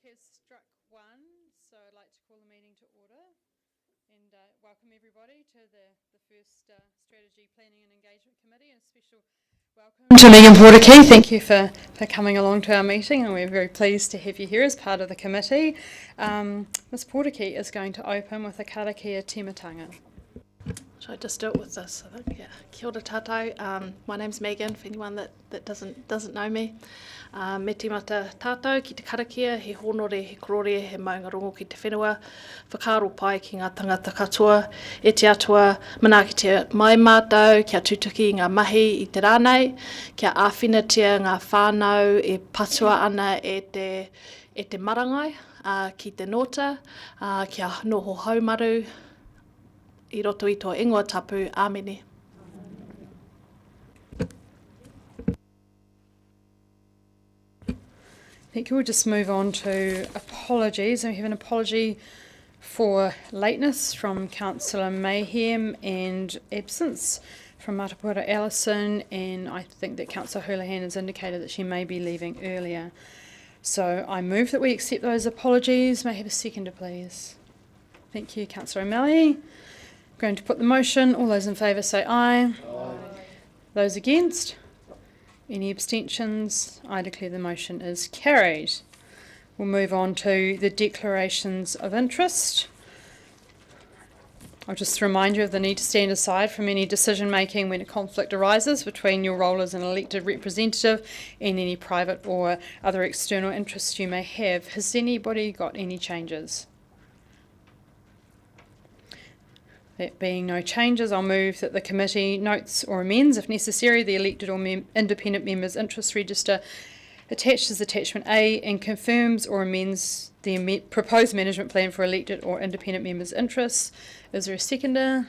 has struck 1, so I'd like to call the meeting to order and welcome everybody to the first Strategy Planning and Engagement Committee, and a special welcome to Megan Portakey. Thank you for coming along to our meeting, and we're very pleased to have you here as part of the committee. Ms Portakey is going to open with a karakia timatanga. Should I just do it with this? I think, yeah. Kia ora tātou. My name's Megan, for anyone that doesn't know me. Me tīmata tātou ki te karakia, he honore, he korore, he maunga rongo ki te whenua, whakaaro pai ki ngā tangata katoa, e te atua, manaaki te mai mātou, kia tutuki ngā mahi i te rānei, kia āwhinatia ngā whānau e patua ana e te marangai ki te nota, kia noho haumaru, I roto i tō ingoa tapu, āmene. Thank you. We'll just move on to apologies. We have an apology for lateness from Councillor Mayhem and absence from Matapura Allison, and I think that Councillor Houlihan has indicated that she may be leaving earlier. So I move that we accept those apologies. May I have a seconder, please? Thank you, Councillor O'Malley. I'm going to put the motion. All those in favour say aye. Aye. Those against? Any abstentions? I declare the motion is carried. We'll move on to the declarations of interest. I'll just remind you of the need to stand aside from any decision making when a conflict arises between your role as an elected representative and any private or other external interests you may have. Has anybody got any changes? There being no changes, I'll move that the committee notes or amends, if necessary, the elected or independent members' interest register attached as attachment A, and confirms or amends the proposed management plan for elected or independent members' interests. Is there a seconder?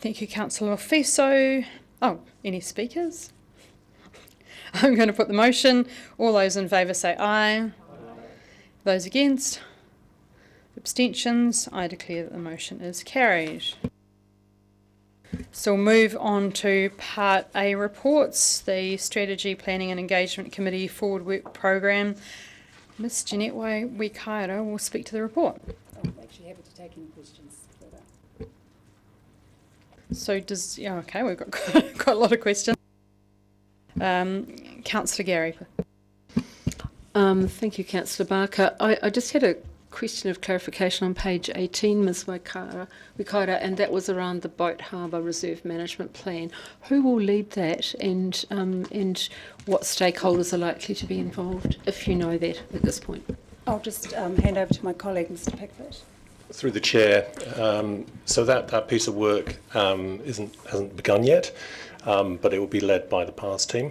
Thank you, Councillor Fiso. Oh, any speakers? I'm going to put the motion. All those in favour say aye. Aye. Those against? Abstentions? I declare that the motion is carried. So we'll move on to Part A reports, the Strategy Planning and Engagement Committee Forward Work Programme. Ms Jeanette Wikaira will speak to the report. I'm actually happy to take any questions. So does, yeah, okay, we've got quite a lot of questions. Councillor Gary. Thank you, Councillor Barker. I just had a question of clarification on page 18, Ms Wikaira, and that was around the Boat Harbour Reserve Management Plan. Who will lead that, and what stakeholders are likely to be involved, if you know that at this point? I'll just hand over to my colleague, Mr Pickford. Through the chair, so that piece of work hasn't begun yet, but it will be led by the Parks team.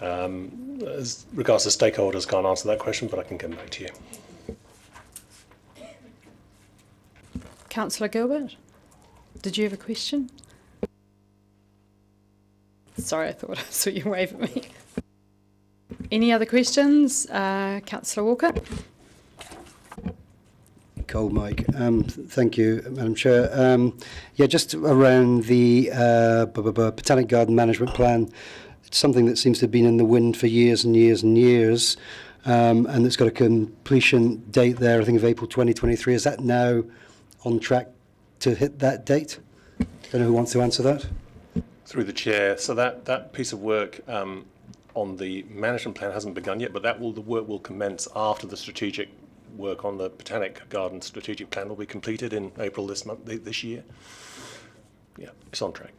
As regards to stakeholders, can't answer that question, but I can come back to you. Councillor Gilbert, did you have a question? Sorry, I thought I saw you wave at me. Any other questions? Councillor Walker. Cold mic. Thank you, Madam Chair. Yeah, just around the Botanic Garden Management Plan. It's something that seems to have been in the wind for years and years and years, and it's got a completion date there, I think, of April 2023. Is that now on track to hit that date? Don't know who wants to answer that. Through the chair. So that piece of work on the management plan hasn't begun yet, but the work will commence after the strategic work on the Botanic Garden strategic plan will be completed in April this year. Yeah, it's on track.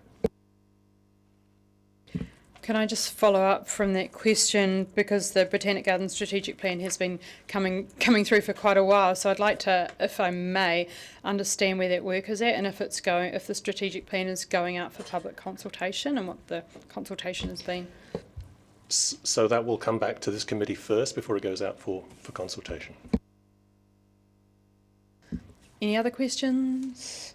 Can I just follow up from that question, because the Botanic Garden strategic plan has been coming through for quite a while, so I'd like to, if I may, understand where that work is at, and if the strategic plan is going out for public consultation, and what the consultation has been. So that will come back to this committee first before it goes out for consultation. Any other questions?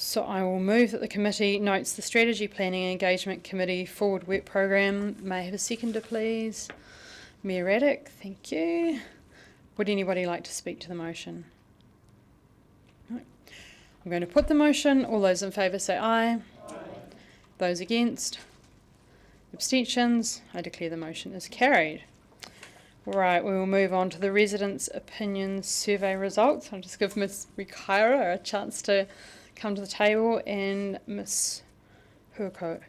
So I will move that the committee notes the Strategy Planning and Engagement Committee Forward Work Programme. May I have a seconder, please? Mayor Raddick, thank you. Would anybody like to speak to the motion? No. I'm going to put the motion. All those in favour say aye. Aye. Those against? Abstentions? I declare the motion is carried. Right, we will move on to the residents' opinion survey results. I'll just give Ms. Rikaira a chance to come to the table, and Ms. Huko.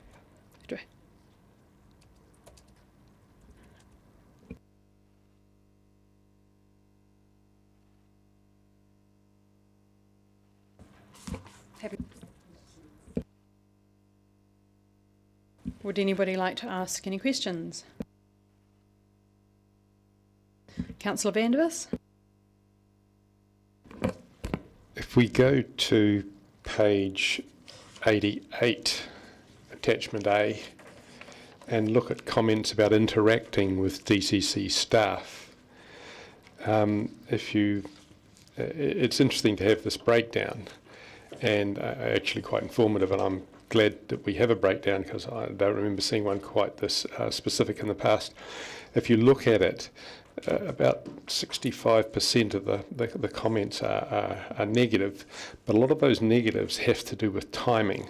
Would anybody like to ask any questions? Councillor Vandervis? If we go to page 88, attachment A, and look at comments about interacting with DCC staff, it's interesting to have this breakdown, and actually quite informative, and I'm glad that we have a breakdown because I don't remember seeing one quite this specific in the past. If you look at it, about 65% of the comments are negative, but a lot of those negatives have to do with timing.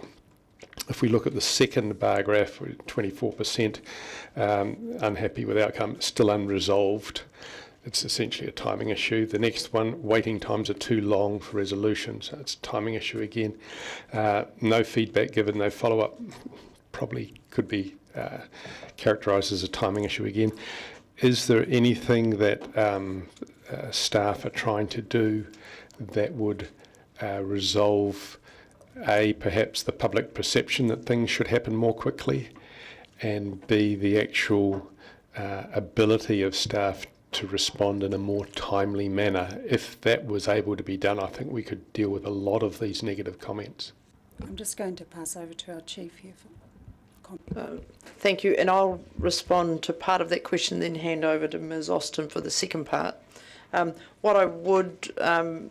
If we look at the second bar graph, 24% unhappy with outcome, still unresolved. It's essentially a timing issue. The next one, waiting times are too long for resolution, so it's a timing issue again. No feedback given, no follow-up, probably could be characterised as a timing issue again. Is there anything that staff are trying to do that would resolve, A, perhaps the public perception that things should happen more quickly, and B, the actual ability of staff to respond in a more timely manner? If that was able to be done, I think we could deal with a lot of these negative comments. I'm just going to pass over to our chief here for comment. Thank you, and I'll respond to part of that question, then hand over to Ms. Austin for the second part. What I would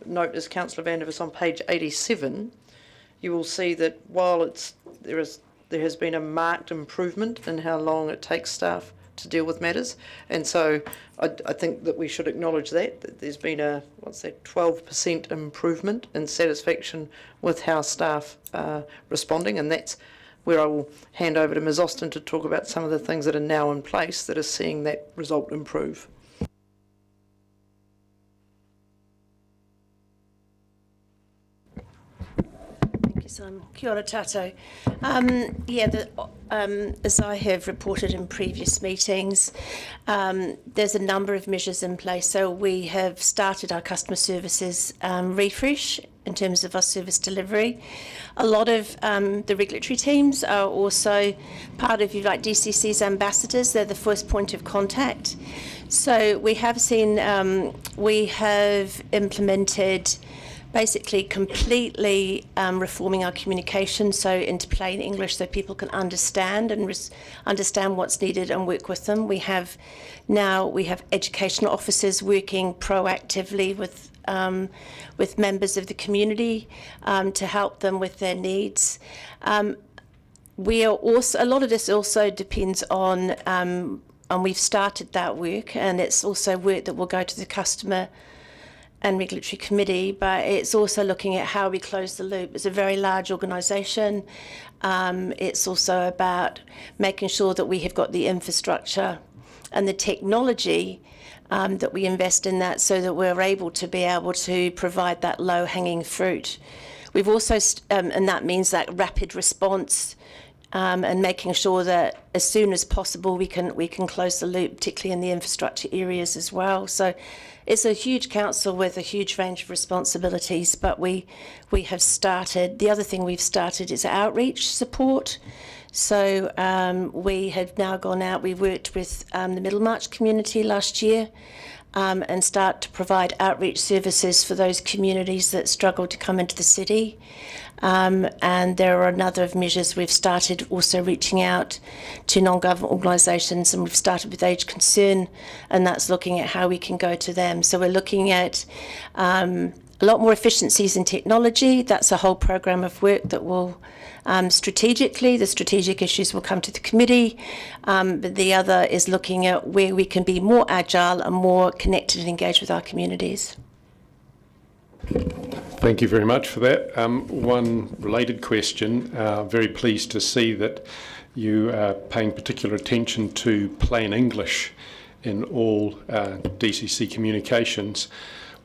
note is Councillor Vandervis on page 87, you will see that while there has been a marked improvement in how long it takes staff to deal with matters, and so I think that we should acknowledge that there's been a 12% improvement in satisfaction with how staff are responding, and that's where I will hand over to Ms. Austin to talk about some of the things that are now in place that are seeing that result improve. Kia ora tātou. As I have reported in previous meetings, there's a number of measures in place. So we have started our customer services refresh in terms of our service delivery. A lot of the regulatory teams are also part of, DCC's ambassadors. They're the first point of contact. So we have seen, we have implemented basically completely reforming our communication so into plain English so people can understand and understand what's needed and work with them. We have educational officers working proactively with members of the community to help them with their needs. We are also, a lot of this also depends on, and we've started that work, and it's also work that will go to the customer and regulatory committee, but it's also looking at how we close the loop. It's a very large organisation. It's also about making sure that we have got the infrastructure and the technology that we invest in that so that we're able to provide that low-hanging fruit. We've also, and that means that rapid response and making sure that as soon as possible we can close the loop, particularly in the infrastructure areas as well. So it's a huge council with a huge range of responsibilities, but we have started. The other thing we've started is outreach support. So we have now gone out. We worked with the Middlemarch community last year and start to provide outreach services for those communities that struggle to come into the city. And there are another of measures we've started also reaching out to non-government organisations, and we've started with Age Concern, and that's looking at how we can go to them. So we're looking at a lot more efficiencies in technology. That's a whole program of work that will strategically, the strategic issues will come to the committee, but the other is looking at where we can be more agile and more connected and engaged with our communities. Thank you very much for that. One related question. Very pleased to see that you are paying particular attention to plain English in all DCC communications.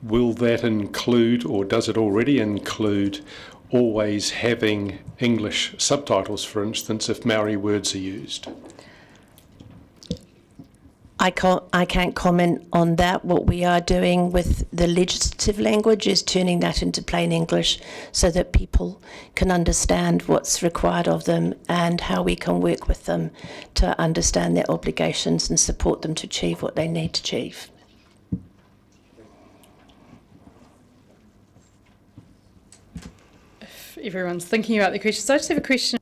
Will that include, or does it already include, always having English subtitles, for instance, if Maori words are used? I can't comment on that. What we are doing with the legislative language is turning that into plain English so that people can understand what's required of them and how we can work with them to understand their obligations and support them to achieve what they need to achieve. If everyone's thinking about the questions, I just have a question.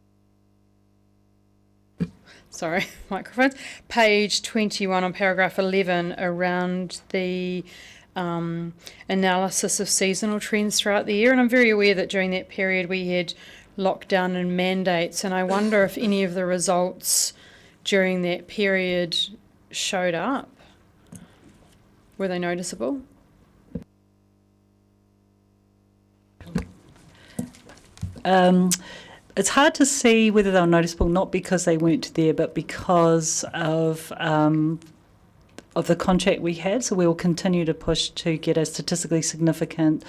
Sorry, microphones. Page 21 on paragraph 11 around the analysis of seasonal trends throughout the year. And I'm very aware that during that period we had lockdown and mandates. And I wonder if any of the results during that period showed up. Were they noticeable? It's hard to see whether they were noticeable, not because they weren't there, but because of the contract we had. So we will continue to push to get a statistically significant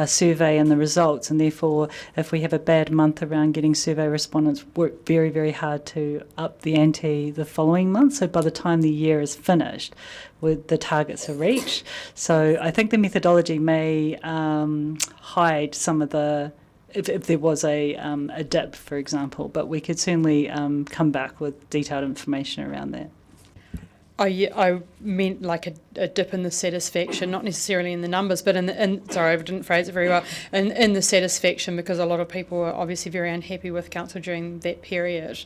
survey and the results. And therefore, if we have a bad month around getting survey respondents, work very, very hard to up the ante the following month. So by the time the year is finished, the targets are reached. So I think the methodology may hide some of the, if there was a dip, for example, but we could certainly come back with detailed information around that. Oh, yeah, I meant like a dip in the satisfaction, not necessarily in the numbers, but sorry, I didn't phrase it very well, in the satisfaction, because a lot of people were obviously very unhappy with council during that period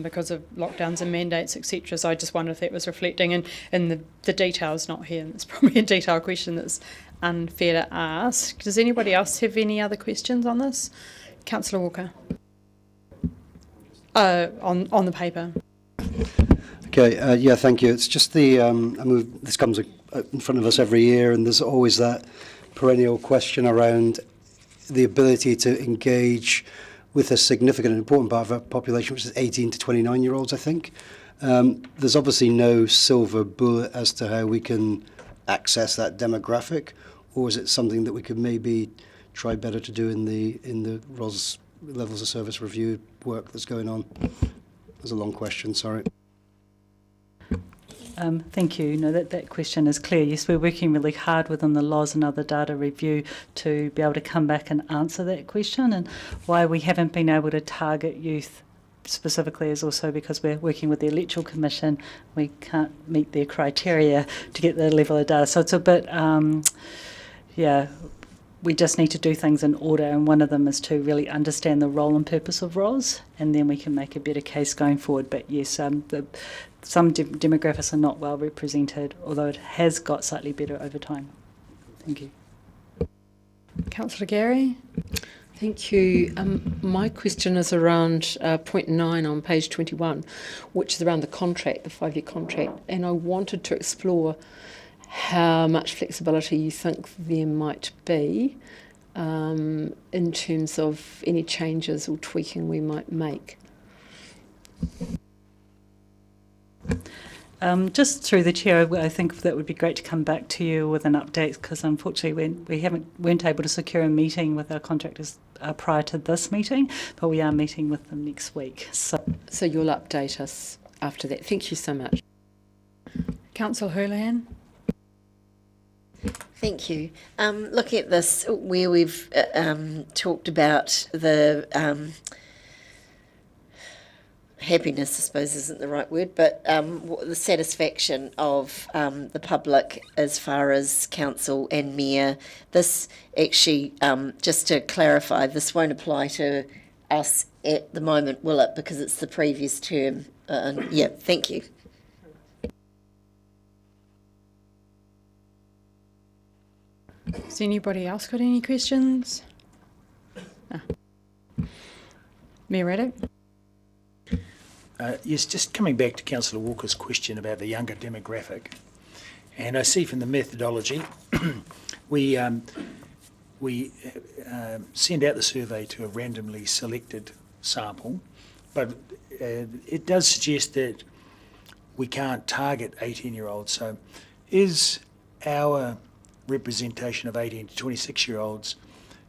because of lockdowns and mandates, etc. So I just wondered if that was reflecting, and the detail's not here, and it's probably a detailed question that's unfair to ask. Does anybody else have any other questions on this? Councillor Walker. On the paper. Okay, yeah, thank you. It's just the, I mean, this comes in front of us every year, and there's always that perennial question around the ability to engage with a significant and important part of our population, which is 18 to 29-year-olds, I think. There's obviously no silver bullet as to how we can access that demographic, or is it something that we could maybe try better to do in the ROS levels of service review work that's going on? That's a long question, sorry. Thank you. No, that question is clear. Yes, we're working really hard within the laws and other data review to be able to come back and answer that question. And why we haven't been able to target youth specifically is also because we're working with the Electoral Commission. We can't meet their criteria to get the level of data. So it's a bit, we just need to do things in order, and one of them is to really understand the role and purpose of ROS, and then we can make a better case going forward. But yes, some demographics are not well represented, although it has got slightly better over time. Thank you. Councillor Gary. Thank you. My question is around point 9 on page 21, which is around the contract, the 5-year contract, and I wanted to explore how much flexibility you think there might be in terms of any changes or tweaking we might make. Just through the chair, I think that would be great to come back to you with an update, because unfortunately we weren't able to secure a meeting with our contractors prior to this meeting, but we are meeting with them next week. So you'll update us after that. Thank you so much. Councillor Houlihan. Thank you. Looking at this, where we've talked about the happiness, I suppose isn't the right word, but the satisfaction of the public as far as council and mayor, this actually, just to clarify, this won't apply to us at the moment, will it? Because it's the previous term. Yeah, thank you. Has anybody else got any questions? Mayor Raddick? Yes, just coming back to Councillor Walker's question about the younger demographic, and I see from the methodology we send out the survey to a randomly selected sample but it does suggest that we can't target 18-year-olds. So is our representation of 18 to 26-year-olds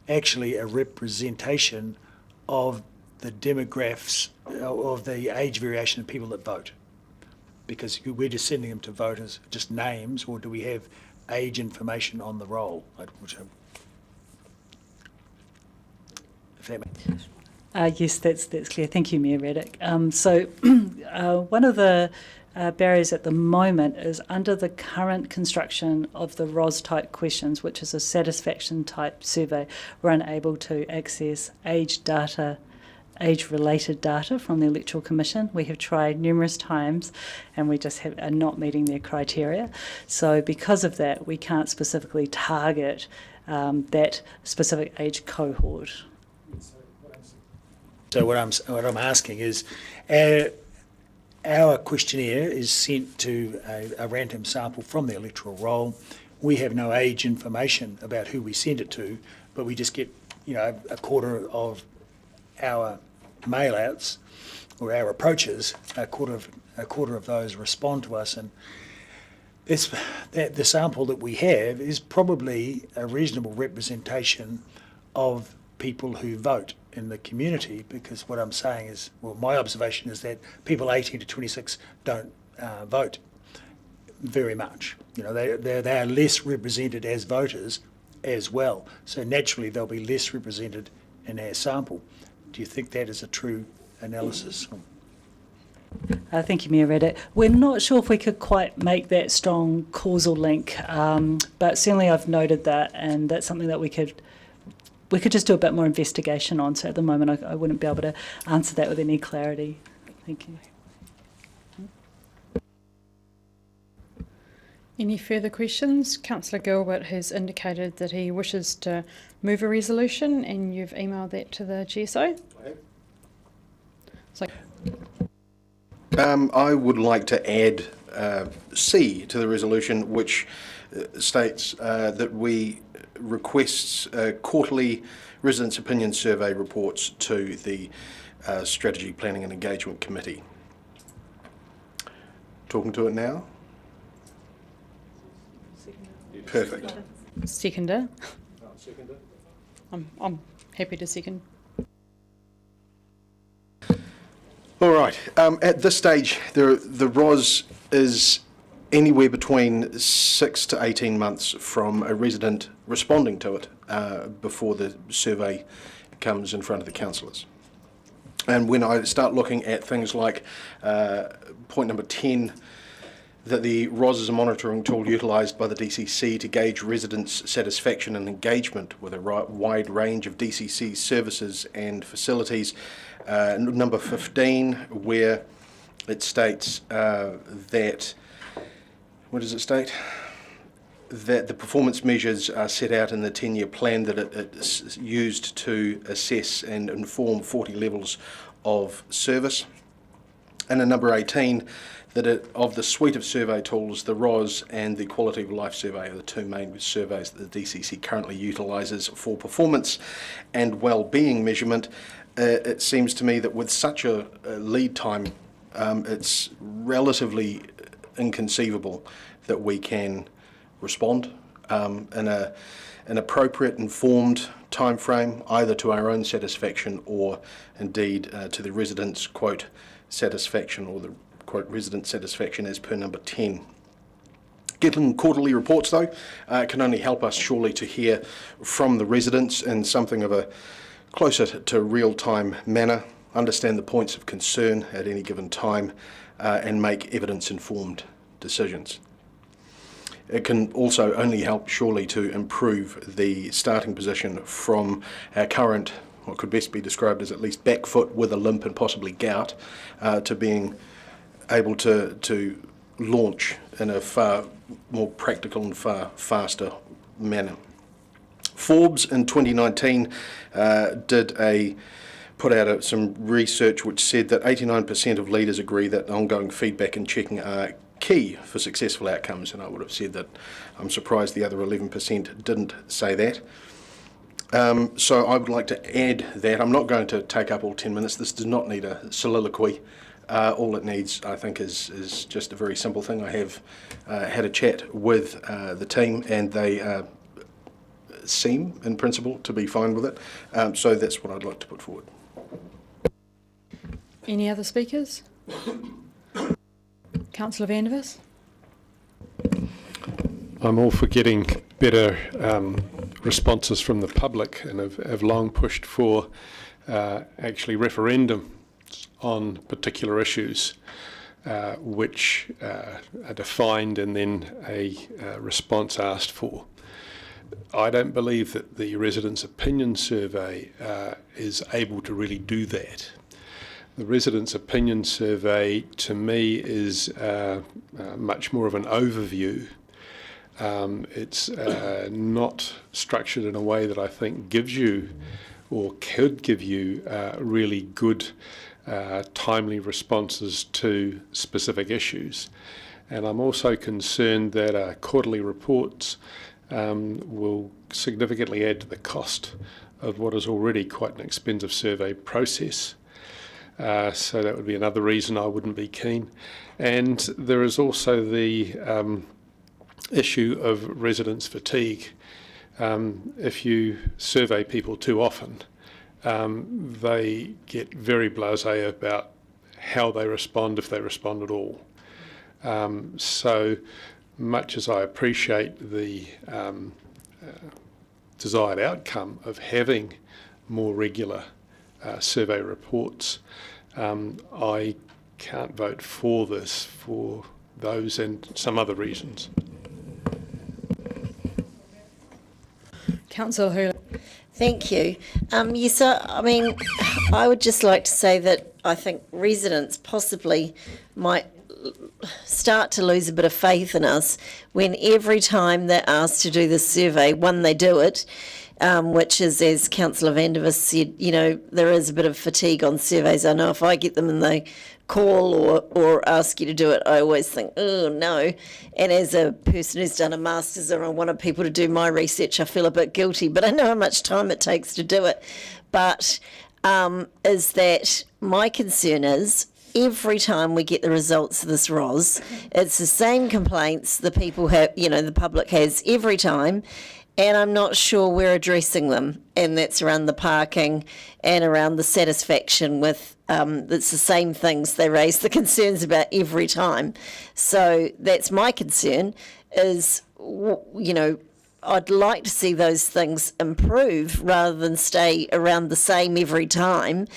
actually a representation of the demographics, of the age variation of people that vote? Because we're just sending them to vote as just names, or do we have age information on the roll? If that makes Yes, that's clear. Thank you, Mayor Reddick. So one of the barriers at the moment is under the current construction of the ROS type questions, which is a satisfaction type survey, we're unable to access age-related data from the Electoral Commission. We have tried numerous times and we just are not meeting their criteria. So because of that, we can't specifically target that specific age cohort. So what I'm asking is, our questionnaire is sent to a random sample from the electoral roll. We have no age information about who we send it to, but we just get, a quarter of our mail-outs or our approaches. A quarter of those respond to us, and the sample that we have is probably a reasonable representation of people who vote in the community, because what I'm saying is, well, my observation is that people 18 to 26 don't vote very much. They are less represented as voters as well. So naturally they'll be less represented in our sample. Do you think that is a true analysis? Thank you, Mayor Reddick. We're not sure if we could quite make that strong causal link, but certainly I've noted that, and that's something that we could just do a bit more investigation on. So at the moment, I wouldn't be able to answer that with any clarity. Thank you. Any further questions? Councillor Gilbert has indicated that he wishes to move a resolution, and you've emailed that to the GSO. So, I would like to add C to the resolution, which states that we requests quarterly residents' opinion survey reports to the Strategy, Planning and Engagement Committee. Talking to it now? Perfect. Seconder. I'm happy to second. All right. At this stage, the ROS is anywhere between 6 to 18 months from a resident responding to it before the survey comes in front of the councillors. And when I start looking at things like point number 10, that the ROS is a monitoring tool utilised by the DCC to gauge residents' satisfaction and engagement with a wide range of DCC services and facilities. Number 15, where it states that, what does it state? That the performance measures are set out in the 10-year plan that it's used to assess and inform 40 levels of service. And in number 18, that of the suite of survey tools, the ROS and the Quality of Life Survey are the two main surveys that the DCC currently utilises for performance and well-being measurement. It seems to me that with such a lead time, it's relatively inconceivable that we can respond in an appropriate, informed time frame, either to our own satisfaction or indeed to the residents' quote satisfaction, or the quote resident satisfaction as per number 10. Getting quarterly reports though can only help us surely to hear from the residents in something of a closer to real-time manner, understand the points of concern at any given time and make evidence-informed decisions. It can also only help surely to improve the starting position from our current, what could best be described as at least back foot with a limp and possibly gout, to being able to launch in a far more practical and far faster manner. Forbes in 2019 put out some research which said that 89% of leaders agree that ongoing feedback and checking are key for successful outcomes, and I would have said that I'm surprised the other 11% didn't say that. So I would like to add that I'm not going to take up all 10 minutes. This does not need a soliloquy. All it needs, I think, is just a very simple thing. I have had a chat with the team, and they seem, in principle, to be fine with it. So that's what I'd like to put forward. Any other speakers? Councillor Vandervis? I'm all for getting better responses from the public, and have long pushed for actually referendum on particular issues which are defined and then a response asked for. I don't believe that the residents' opinion survey is able to really do that. The residents' opinion survey, to me, is much more of an overview. It's not structured in a way that I think gives you, or could give you, really good, timely responses to specific issues. And I'm also concerned that quarterly reports will significantly add to the cost of what is already quite an expensive survey process. So that would be another reason I wouldn't be keen. And there is also the issue of residents' fatigue. If you survey people too often, they get very blasé about how they respond, if they respond at all. So much as I appreciate the desired outcome of having more regular survey reports, I can't vote for this for those and some other reasons. Councillor Hurley. Thank you. Yes, I mean, I would just like to say that I think residents possibly might start to lose a bit of faith in us when every time they're asked to do this survey, one, they do it, which is, as Councillor Vandervis said, you know, there is a bit of fatigue on surveys. I know if I get them and they call or ask you to do it, I always think, oh, no. And as a person who's done a master's and I wanted people to do my research, I feel a bit guilty, but I know how much time it takes to do it. But is that my concern is every time we get the results of this ROS, it's the same complaints the people have, you know, the public has every time, and I'm not sure we're addressing them. And that's around the parking and around the satisfaction with, it's the same things they raise the concerns about every time. So that's my concern is, you know, I'd like to see those things improve rather than stay around the same every time,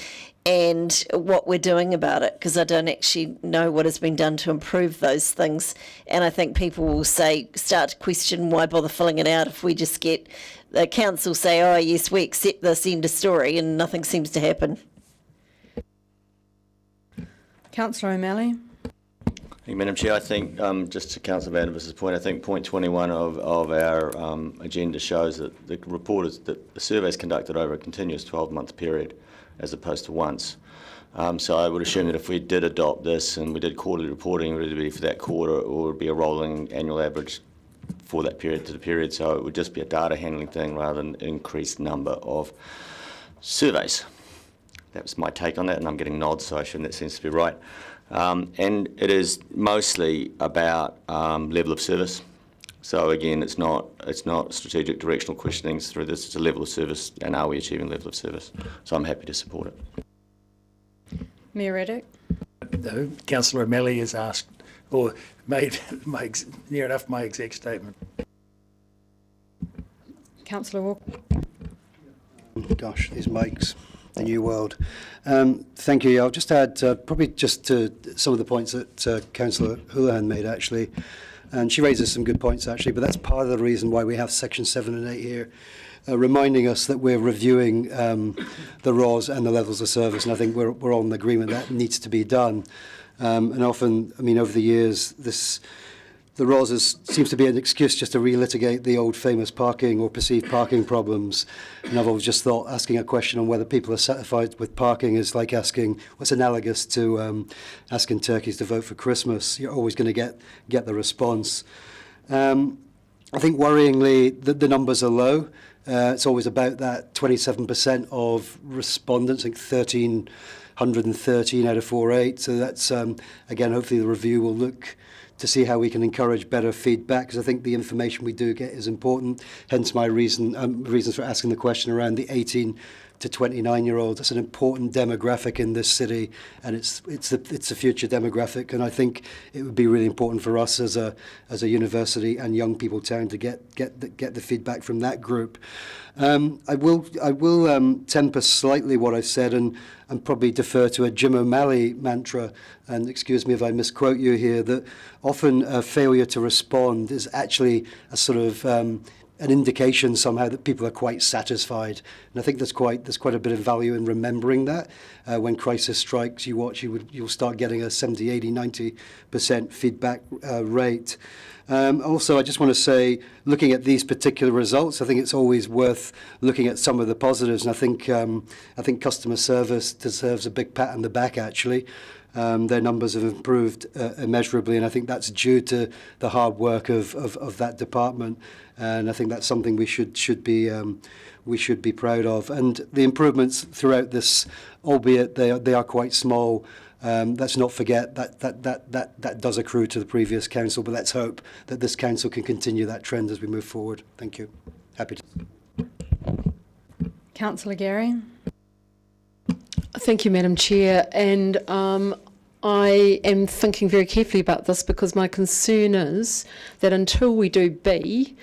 and what we're doing about it, because I don't actually know what has been done to improve those things. And I think people will start to question why bother filling it out if we just get the council say, oh yes, we accept this, end of story, and nothing seems to happen. Councillor O'Malley. Thank you, Madam Chair. I think, just to Councillor Vandervis's point, I think point 21 of our agenda shows that the report is that the survey is conducted over a continuous 12-month period, as opposed to once. So I would assume that if we did adopt this and we did quarterly reporting, it would be for that quarter, or it would be a rolling annual average for that period to the period. So it would just be a data handling thing rather than an increased number of surveys. That was my take on that, and I'm getting nods, so I assume that seems to be right. And it is mostly about level of service. So again, it's not strategic directional questionings through this. It's a level of service, and are we achieving level of service? So I'm happy to support it. Mayor Reddick. No, Councillor O'Malley has asked, or made near enough my exact statement. Councillor Walker. Gosh, these mics, the new world. Thank you. I'll just add probably just to some of the points that Councillor Houlihan made, actually. And she raises some good points, actually, but that's part of the reason why we have section 7 and 8 here, reminding us that we're reviewing the ROS and the levels of service, and I think we're all in agreement that needs to be done. And often, I mean, over the years, the ROS seems to be an excuse just to relitigate the old famous parking or perceived parking problems. And I've always just thought asking a question on whether people are satisfied with parking is like asking, what's analogous to asking turkeys to vote for Christmas. You're always going to get the response. I I think worryingly the numbers are low. It's always about that 27% of respondents, I think 1,313 out of 408. So that's, again, hopefully the review will look to see how we can encourage better feedback, because I think the information we do get is important. Hence my reasons for asking the question around the 18 to 29-year-olds. It's an important demographic in this city, and it's a future demographic. And I think it would be really important for us as a university and young people town to get the feedback from that group. I will temper slightly what I've said and probably defer to a Jim O'Malley mantra. And excuse me if I misquote you here, that often a failure to respond is actually a sort of an indication somehow that people are quite satisfied. And I think there's quite a bit of value in remembering that. When crisis strikes, you'll start getting a 70, 80, 90% feedback rate. Also, I just want to say, looking at these particular results, I think it's always worth looking at some of the positives. And I think customer service deserves a big pat on the back, actually. Their numbers have improved immeasurably, and I think that's due to the hard work of that department. And I think that's something we should be proud of. And the improvements throughout this, albeit they are quite small, let's not forget that does accrue to the previous council. But let's hope that this council can continue that trend as we move forward. Thank you. Happy to. Councillor Gary. Thank you, Madam Chair. And I am thinking very carefully about this, because my concern is that until we do B,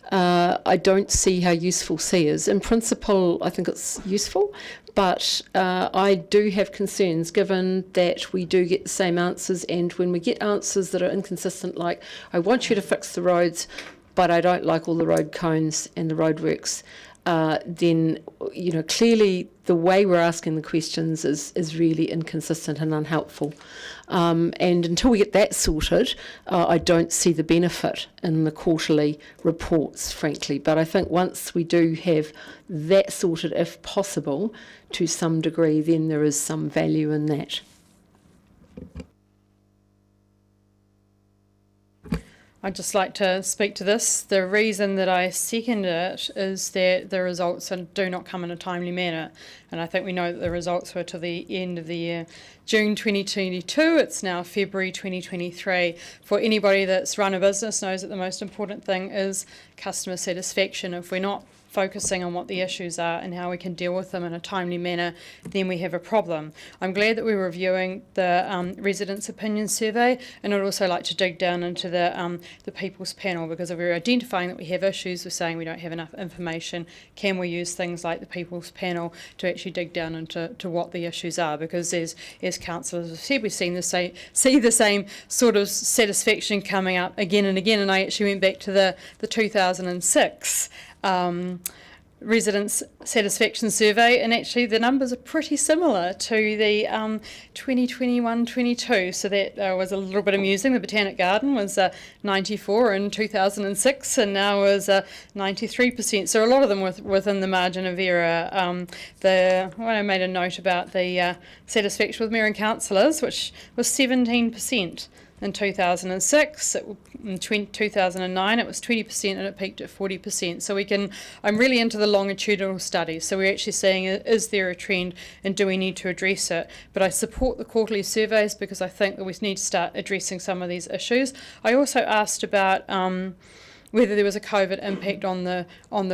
I don't see how useful C is. In principle, I think it's useful, but I do have concerns given that we do get the same answers, and when we get answers that are inconsistent, like, I want you to fix the roads, but I don't like all the road cones and the roadworks, then, clearly the way we're asking the questions is really inconsistent and unhelpful. And until we get that sorted, I don't see the benefit in the quarterly reports, frankly. But I think once we do have that sorted, if possible, to some degree, then there is some value in that. I'd just like to speak to this. The reason that I second it is that the results do not come in a timely manner. And I think we know that the results were to the end of the year, June 2022. It's now February 2023. For anybody that's run a business knows that the most important thing is customer satisfaction. If we're not focusing on what the issues are and how we can deal with them in a timely manner, then we have a problem. I'm glad that we're reviewing the residents' opinion survey, and I'd also like to dig down into the people's panel, because if we're identifying that we have issues, we're saying we don't have enough information, can we use things like the people's panel to actually dig down into what the issues are? Because as councillors have said, we've seen see the same sort of satisfaction coming up again and again, and I actually went back to the 2006 residents satisfaction survey, and actually the numbers are pretty similar to the 2021-22, so that was a little bit amusing. The Botanic Garden was 94 in 2006 and now is 93%, so a lot of them within the margin of error. I made a note about the satisfaction with mayor and councillors, which was 17%. In 2006, in 2009 it was 20%, and it peaked at 40%. So I'm really into the longitudinal studies. So we're actually saying, is there a trend and do we need to address it? But I support the quarterly surveys because I think that we need to start addressing some of these issues. I also asked about whether there was a COVID impact on the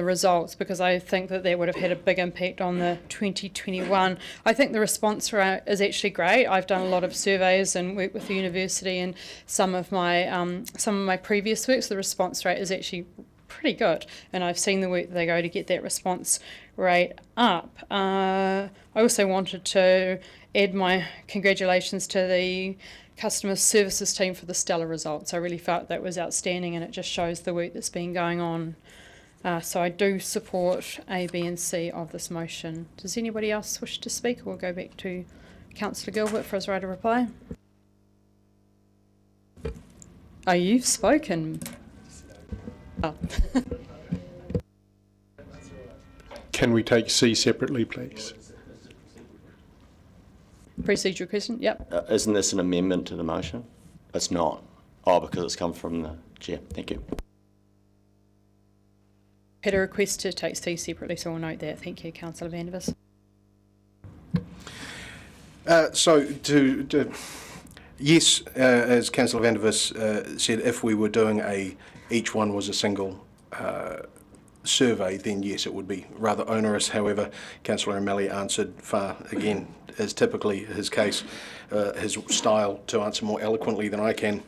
results, because I think that would have had a big impact on the 2021. I think the response rate is actually great. I've done a lot of surveys and worked with the university, and some of my previous works, the response rate is actually pretty good, and I've seen the work that they go to get that response rate up. I also wanted to add my congratulations to the customer services team for the stellar results. I really felt that was outstanding, and it just shows the work that's been going on. So I do support A, B and C of this motion. Does anybody else wish to speak? We'll go back to Councillor Gilbert for his right of reply. Oh, you've spoken. Oh. Can we take C separately, please? Procedural question, yep. Isn't this an amendment to the motion? It's not. Oh, because it's come from the chair. Thank you. had a request to take these separately, so we'll note that. Thank you, Councillor Vandervis. Yes, as Councillor Vandervis said, if we were doing each one was a single survey, then yes, it would be rather onerous. However, Councillor O'Malley answered far, again, as typically his case, his style to answer more eloquently than I can,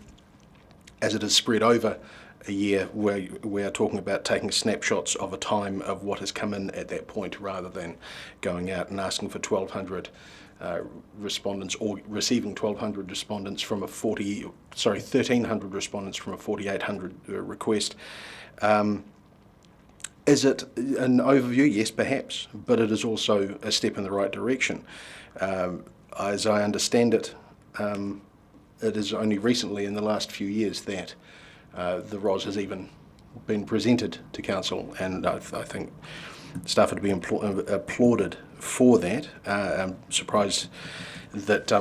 as it is spread over a year where we are talking about taking snapshots of a time of what has come in at that point rather than going out and asking for 1,200 respondents or receiving 1,200 respondents from a 1,300 respondents from a 4,800 request. Is it an overview? Yes, perhaps, but it is also a step in the right direction. As I understand it, it is only recently in the last few years that the ROS has even been presented to Council, and I think staff would be applauded for that. I'm surprised that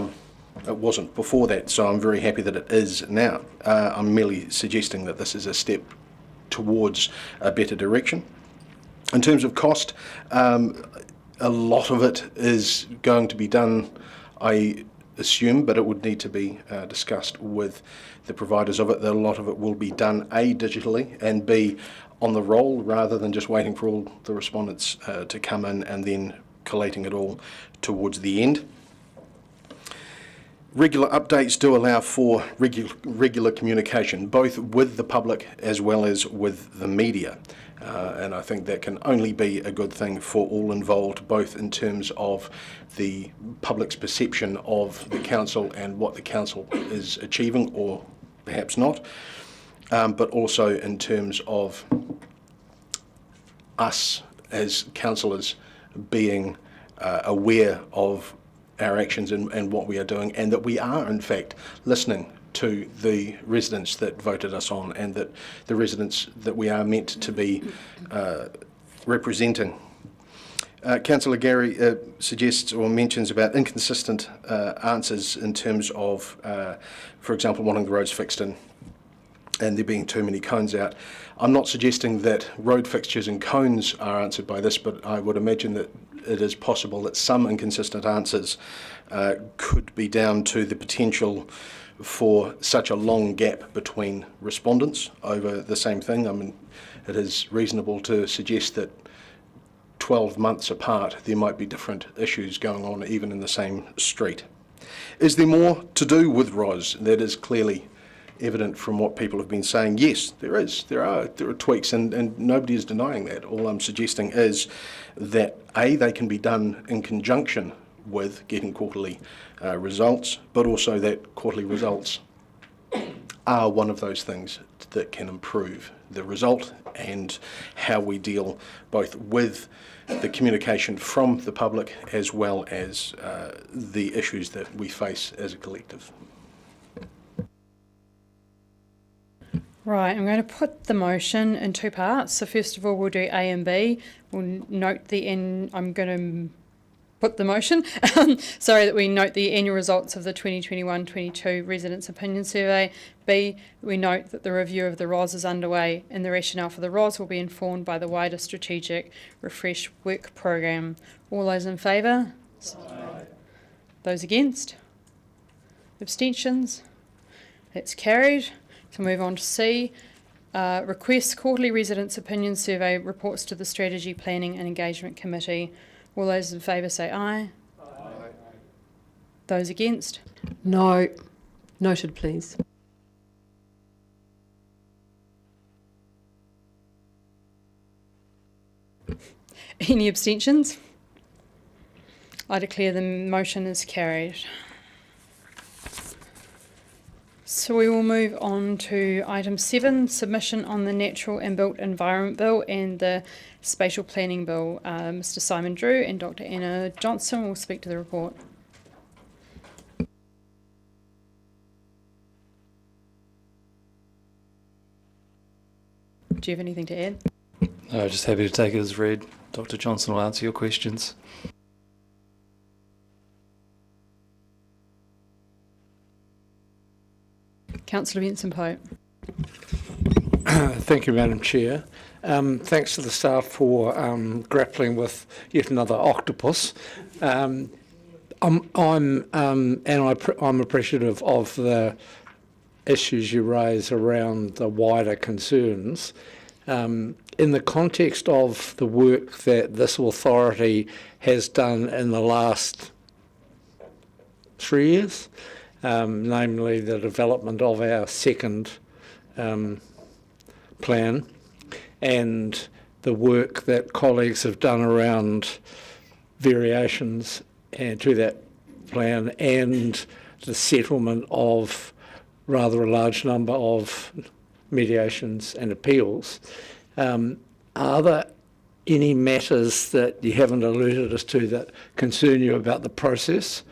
it wasn't before that, so I'm very happy that it is now. I'm merely suggesting that this is a step towards a better direction. In terms of cost, a lot of it is going to be done, I assume, but it would need to be discussed with the providers of it. A lot of it will be done A, digitally, and B, on the roll, rather than just waiting for all the respondents to come in and then collating it all towards the end. Regular updates do allow for regular communication, both with the public as well as with the media. And I think that can only be a good thing for all involved, both in terms of the public's perception of the council and what the council is achieving, or perhaps not, but also in terms of us as councillors being aware of our actions and what we are doing, and that we are in fact listening to the residents that voted us on, and that the residents that we are meant to be representing. Councillor Gary suggests or mentions about inconsistent answers in terms of, for example, wanting the roads fixed and there being too many cones out. I'm not suggesting that road fixtures and cones are answered by this, but I would imagine that it is possible that some inconsistent answers could be down to the potential for such a long gap between respondents over the same thing. I mean, it is reasonable to suggest that 12 months apart there might be different issues going on even in the same street. Is there more to do with ROS? That is clearly evident from what people have been saying. Yes, there is. There are tweaks, and nobody is denying that. All I'm suggesting is that A, they can be done in conjunction with getting quarterly results, but also that quarterly results are one of those things that can improve the result and how we deal both with the communication from the public as well as the issues that we face as a collective. Right, I'm going to put the motion in two parts. So first of all, we'll do A and B. We'll note the end. I'm going to put the motion. Sorry, that we note the annual results of the 2021-22 Residents' Opinion Survey. B, we note that the review of the ROS is underway, and the rationale for the ROS will be informed by the wider strategic refresh work program. All those in favour? Aye. Those against? Abstentions? That's carried. So move on to C. Request quarterly residents' opinion survey reports to the Strategy, Planning and Engagement Committee. All those in favour say aye. Aye. Those against? No. Noted, please. Any abstentions? I declare the motion is carried. So we will move on to item 7, submission on the Natural and Built Environment Bill and the Spatial Planning Bill. Mr. Simon Drew and Dr. Anna Johnson will speak to the report. Do you have anything to add? No, just happy to take it as read. Dr. Johnson will answer your questions. Councillor Benson-Pope. Thank you, Madam Chair. Thanks to the staff for grappling with yet another octopus. I'm appreciative of the issues you raise around the wider concerns. In the context of the work that this authority has done in the last 3 years, namely the development of our second plan, and the work that colleagues have done around variations to that plan, and the settlement of rather a large number of mediations and appeals. Are there any matters that you haven't alerted us to that concern you about the process?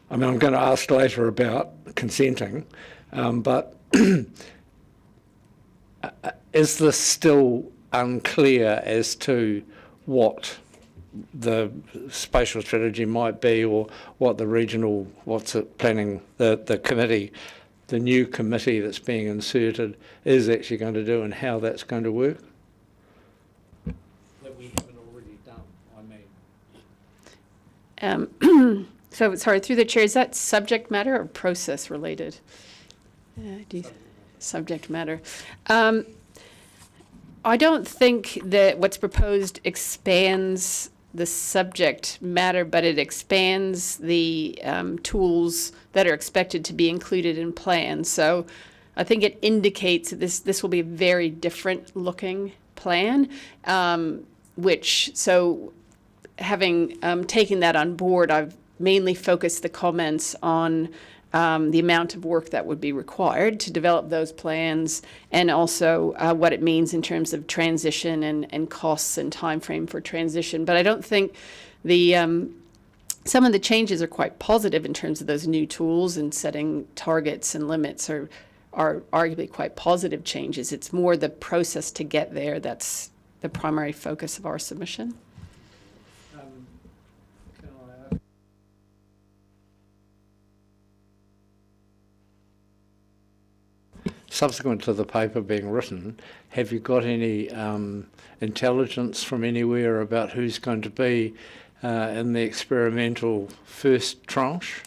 I mean, I'm going to ask later about consenting, but is this still unclear as to what the spatial strategy might be, or what the regional, what's it planning, the committee, the new committee that's being inserted is actually going to do, and how that's going to work? That we haven't already done, I mean. So, sorry, through the chair, is that subject matter or process related? Subject matter. I don't think that what's proposed expands the subject matter, but it expands the tools that are expected to be included in plans. So I think it indicates that this will be a very different looking plan, so having taken that on board, I've mainly focused the comments on the amount of work that would be required to develop those plans, and also what it means in terms of transition and costs and time frame for transition. But I don't think some of the changes are quite positive in terms of those new tools, and setting targets and limits are arguably quite positive changes. It's more the process to get there that's the primary focus of our submission. Subsequent to the paper being written, have you got any intelligence from anywhere about who's going to be in the experimental first tranche?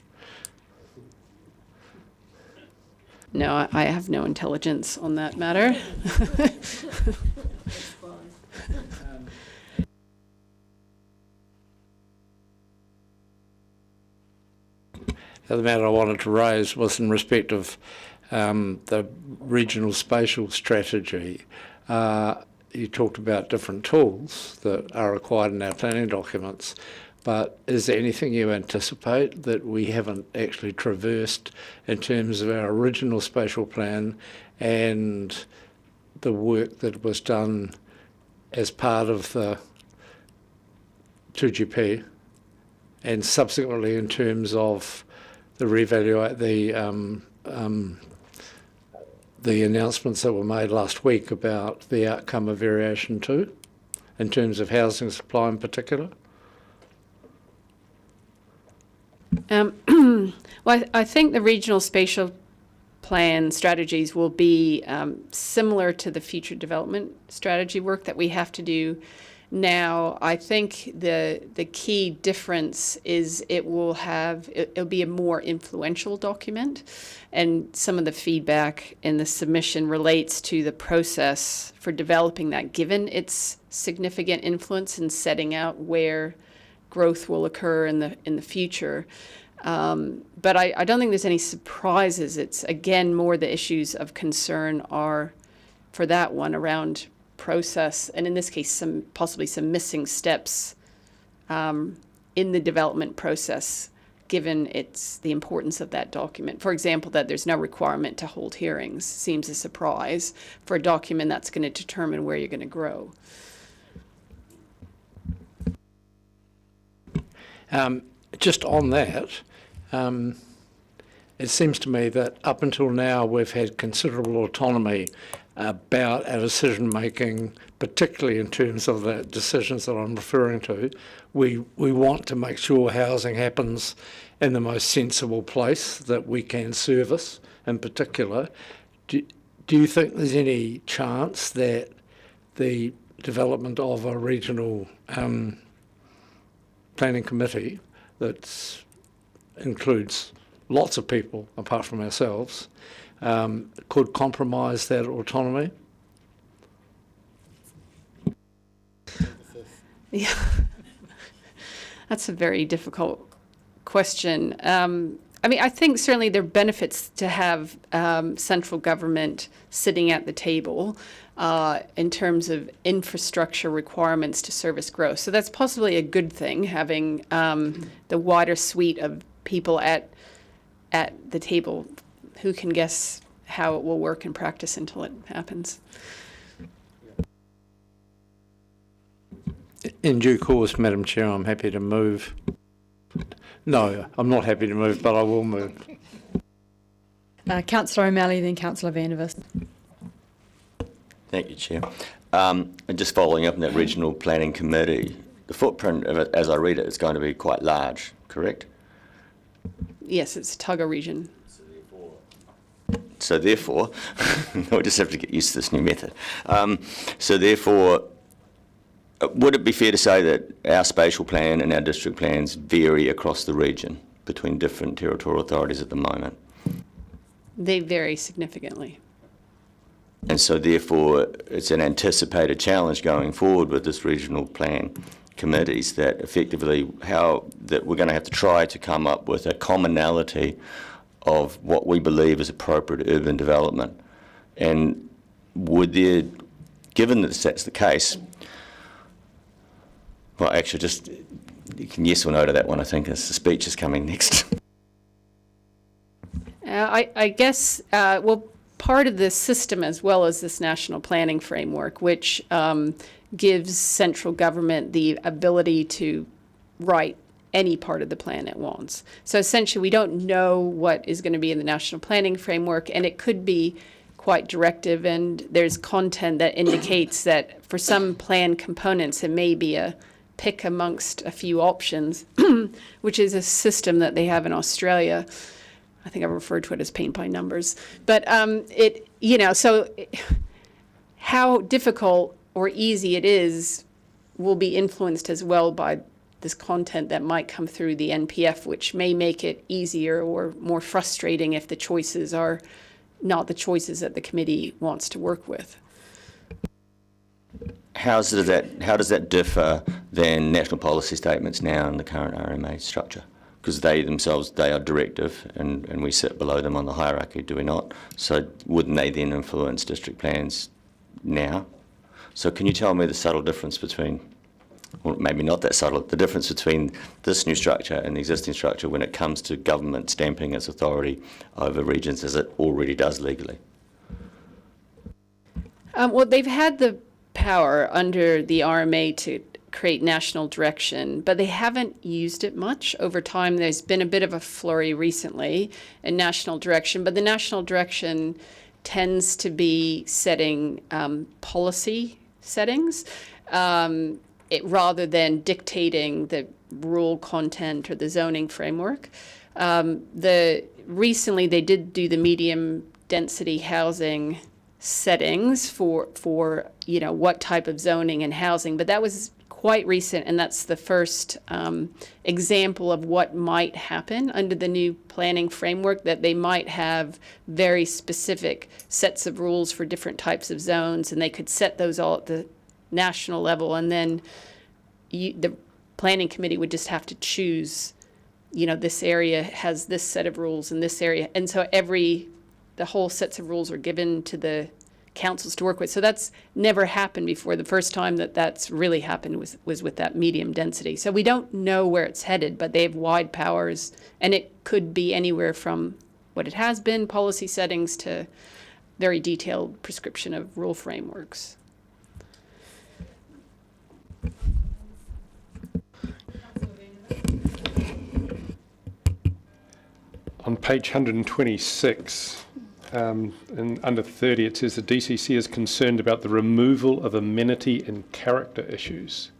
No, I have no intelligence on that matter. The other matter I wanted to raise was in respect of the regional spatial strategy. You talked about different tools that are required in our planning documents, but is there anything you anticipate that we haven't actually traversed in terms of our original spatial plan and the work that was done as part of the 2GP, and subsequently in terms of the the announcements that were made last week about the outcome of Variation 2, in terms of housing supply in particular? Well, I think the regional spatial plan strategies will be similar to the future development strategy work that we have to do now. I think the key difference is it'll be a more influential document, and some of the feedback in the submission relates to the process for developing that, given its significant influence in setting out where growth will occur in the future. But I don't think there's any surprises. It's, again, more the issues of concern are, for that one, around process, and in this case, possibly some missing steps in the development process, given the importance of that document. For example, that there's no requirement to hold hearings seems a surprise for a document that's going to determine where you're going to grow. Just on that, it seems to me that up until now we've had considerable autonomy about our decision making, particularly in terms of the decisions that I'm referring to. We want to make sure housing happens in the most sensible place that we can service in particular. Do you think there's any chance that the development of a regional planning committee that includes lots of people apart from ourselves could compromise that autonomy? Yeah, that's a very difficult question. I mean, I think certainly there are benefits to have central government sitting at the table in terms of infrastructure requirements to service growth. So that's possibly a good thing, having the wider suite of people at the table who can guess how it will work in practice until it happens. In due course, Madam Chair, I'm happy to move. No, I'm not happy to move, but I will move. Councillor O'Malley, then Councillor Vandervist. Thank you, Chair. And just following up on that regional planning committee, the footprint of it, as I read it, is going to be quite large, correct? Yes, it's Tugger region. So therefore, we just have to get used to this new method. So therefore, would it be fair to say that our spatial plan and our district plans vary across the region between different territorial authorities at the moment? They vary significantly. And so therefore, it's an anticipated challenge going forward with this regional plan committees that effectively that we're going to have to try to come up with a commonality of what we believe is appropriate urban development. And would there, given that that's the case, well, actually, just you can yes or no to that one. I think as the speech is coming next. I guess, well, part of the system as well as this national planning framework, which gives central government the ability to write any part of the plan it wants. So essentially, we don't know what is going to be in the national planning framework, and it could be quite directive, and there's content that indicates that for some plan components, it may be a pick amongst a few options, which is a system that they have in Australia. I think I referred to it as paint by numbers. But how difficult or easy it is will be influenced as well by this content that might come through the NPF, which may make it easier or more frustrating if the choices are not the choices that the committee wants to work with. How does that differ than national policy statements now in the current RMA structure? Because they themselves, they are directive and we sit below them on the hierarchy, do we not? So wouldn't they then influence district plans now? So can you tell me the subtle difference between, or maybe not that subtle, the difference between this new structure and the existing structure when it comes to government stamping its authority over regions as it already does legally? Well, they've had the power under the RMA to create national direction, but they haven't used it much over time. There's been a bit of a flurry recently in national direction, but the national direction tends to be setting policy settings rather than dictating the rule content or the zoning framework. Recently they did do the medium density housing settings for what type of zoning and housing, but that was quite recent, and that's the first example of what might happen under the new planning framework, that they might have very specific sets of rules for different types of zones, and they could set those all at the national level, and then the planning committee would just have to choose, this area has this set of rules in this area, and so the whole sets of rules are given to the councils to work with. So that's never happened before. The first time that's really happened was with that medium density. So we don't know where it's headed, but they have wide powers, and it could be anywhere from what it has been, policy settings, to very detailed prescription of rule frameworks. On page 126, and under 30, it says the DCC is concerned about the removal of amenity and character issues.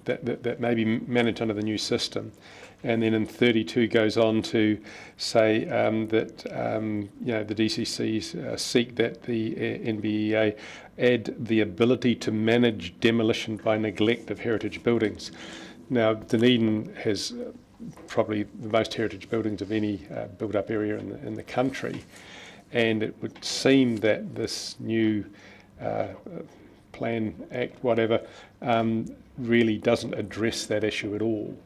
that may be managed under the new system. And then in 32 goes on to say that the DCCs seek that the NBEA add the ability to manage demolition by neglect of heritage buildings. Now, Dunedin has probably the most heritage buildings of any built-up area in the country, and it would seem that this new Plan Act, whatever, really doesn't address that issue at all.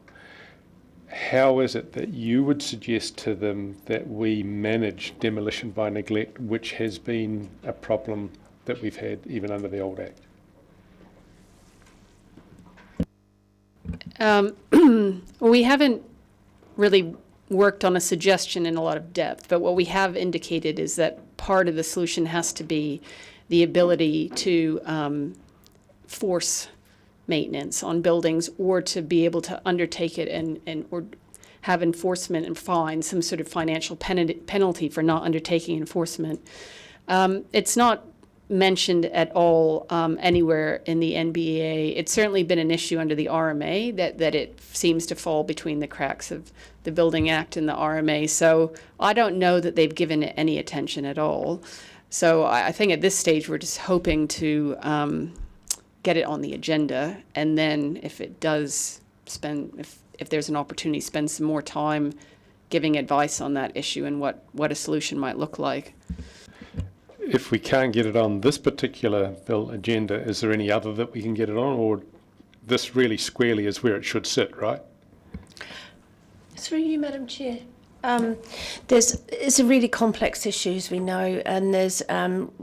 How is it that you would suggest to them that we manage demolition by neglect, which has been a problem that we've had even under the old Act? We haven't really worked on a suggestion in a lot of depth, but what we have indicated is that part of the solution has to be the ability to force maintenance on buildings, or to be able to undertake it and or have enforcement and fine, some sort of financial penalty for not undertaking enforcement. It's not mentioned at all anywhere in the NBEA. It's certainly been an issue under the RMA that it seems to fall between the cracks of the Building Act and the RMA. So I don't know that they've given it any attention at all. So I think at this stage we're just hoping to get it on the agenda, and then if it does if there's an opportunity, spend some more time giving advice on that issue and what a solution might look like. If we can't get it on this particular bill agenda, is there any other that we can get it on, or this really squarely is where it should sit, right? Through you, Madam Chair. It's a really complex issue, as we know, and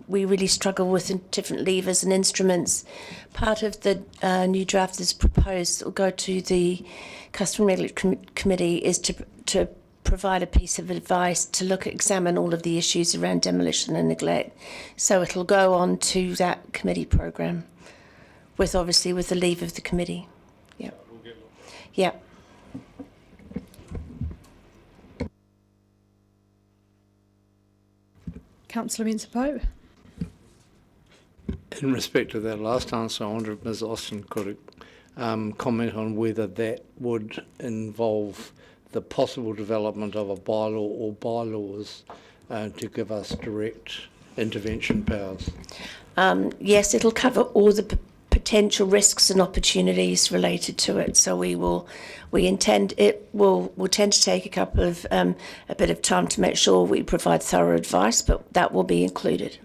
we really struggle with different levers and instruments. Part of the new draft that's proposed will go to the Customer Regulatory Committee is to provide a piece of advice to examine all of the issues around demolition and neglect. So it'll go on to that committee programme, with the leave of the committee. Yeah. Yeah. Councillor Benson-Pope. In respect to that last answer, I wonder if Ms Austin could comment on whether that would involve the possible development of a bylaw or bylaws to give us direct intervention powers. Yes, it'll cover all the potential risks and opportunities related to it. So we'll tend to take a bit of time to make sure we provide thorough advice, but that will be included.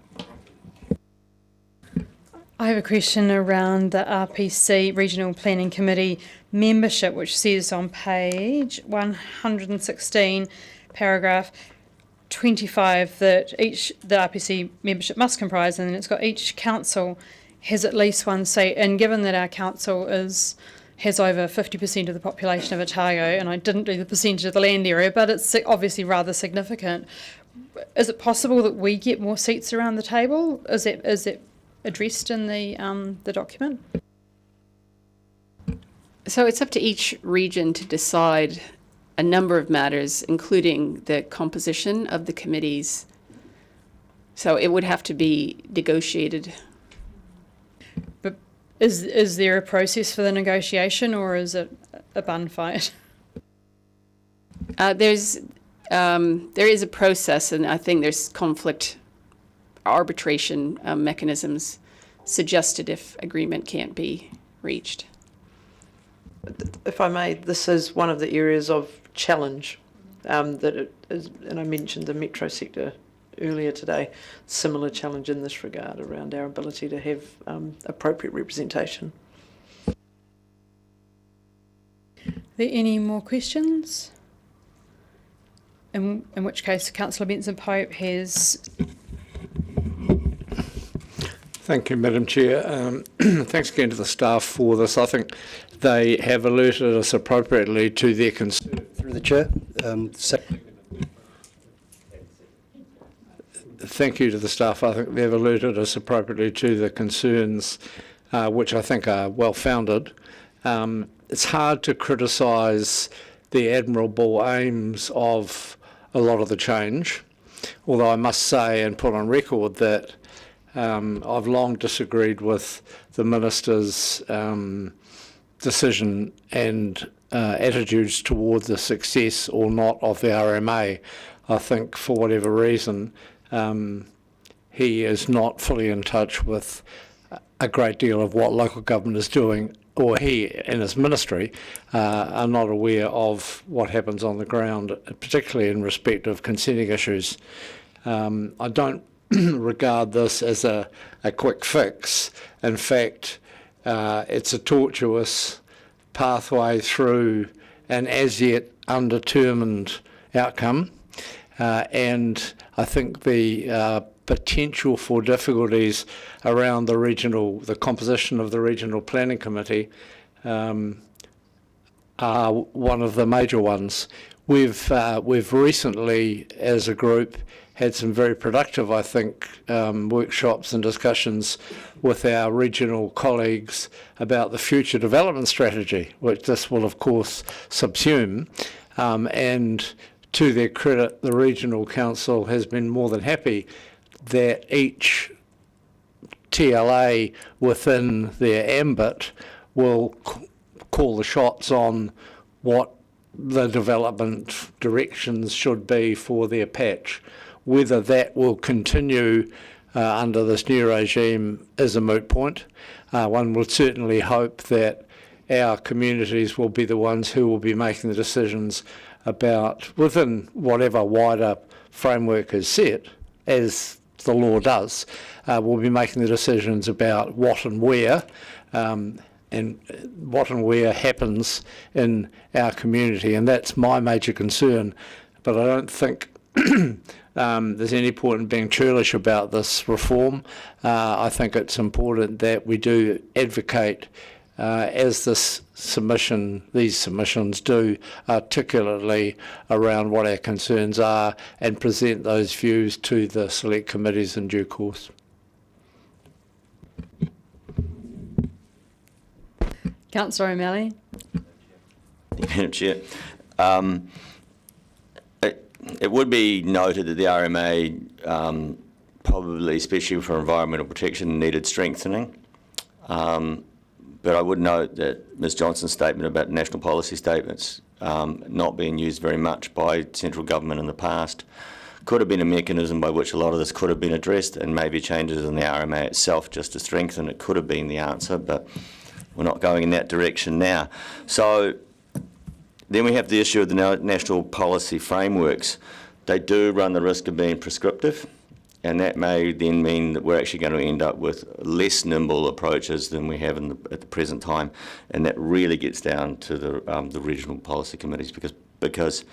I have a question around the RPC Regional Planning Committee membership, which says on page 116, paragraph 25, that the RPC membership must comprise, and then it's got each council has at least one seat. And given that our council has over 50% of the population of Otago, and I didn't do the percentage of the land area, but it's obviously rather significant. Is it possible that we get more seats around the table? Is it addressed in the document? So it's up to each region to decide a number of matters, including the composition of the committees. So it would have to be negotiated. But is there a process for the negotiation, or is it a bun fight? There is a process, and I think there's conflict arbitration mechanisms suggested if agreement can't be reached. If I may, this is one of the areas of challenge that it is, and I mentioned the metro sector earlier today, similar challenge in this regard around our ability to have appropriate representation. Are there any more questions? In which case, Councillor Benson-Pope has... Thank you, Madam Chair. Thanks again to the staff for this. I think they have alerted us appropriately to their concern. Through the Chair. Thank you to the staff. I think they've alerted us appropriately to the concerns, which I think are well-founded. It's hard to criticise the admirable aims of a lot of the change, although I must say and put on record that I've long disagreed with the Minister's decision and attitudes towards the success or not of the RMA. I think for whatever reason, he is not fully in touch with a great deal of what local government is doing, or he and his ministry are not aware of what happens on the ground, particularly in respect of consenting issues. I don't regard this as a quick fix. In fact, it's a tortuous pathway through an as yet undetermined outcome, and I think the potential for difficulties around the composition of the regional planning committee are one of the major ones. We've recently, as a group, had some very productive, I think, workshops and discussions with our regional colleagues about the future development strategy, which this will, of course, subsume. And to their credit, the Regional Council has been more than happy that each TLA within their ambit will call the shots on what the development directions should be for their patch. Whether that will continue under this new regime is a moot point. One would certainly hope that our communities will be the ones who will be making the decisions about, within whatever wider framework is set, as the law does, will be making the decisions about what and where, and what and where happens in our community. And that's my major concern. But I don't think there's any point in being churlish about this reform. I think it's important that we do advocate, as these submissions do, articulately around what our concerns are and present those views to the select committees in due course. Councillor O'Malley. Madam Chair. It would be noted that the RMA, probably especially for environmental protection, needed strengthening. But I would note that Ms Johnson's statement about national policy statements not being used very much by central government in the past could have been a mechanism by which a lot of this could have been addressed, and maybe changes in the RMA itself just to strengthen it could have been the answer, but we're not going in that direction now. So then we have the issue of the national policy frameworks. They do run the risk of being prescriptive, and that may then mean that we're actually going to end up with less nimble approaches than we have at the present time, and that really gets down to the regional policy committees, because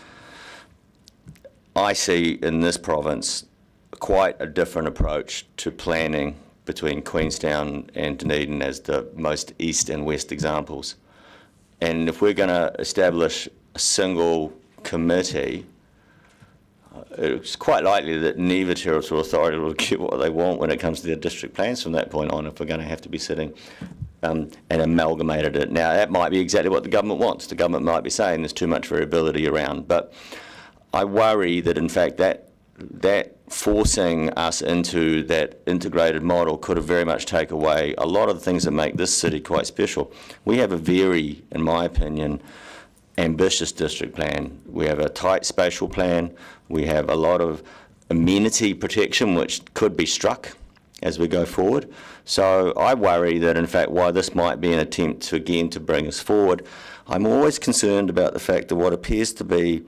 I see in this province quite a different approach to planning between Queenstown and Dunedin as the most east and west examples. And if we're going to establish a single committee, it's quite likely that neither territorial authority will get what they want when it comes to their district plans from that point on, if we're going to have to be sitting and amalgamated it. Now, that might be exactly what the government wants. The government might be saying there's too much variability around, but I worry that, in fact, that forcing us into that integrated model could have very much taken away a lot of the things that make this city quite special. We have a very, in my opinion, ambitious district plan. We have a tight spatial plan. We have a lot of amenity protection which could be struck as we go forward. So I worry that, in fact, while this might be an attempt to bring us forward, I'm always concerned about the fact that what appears to be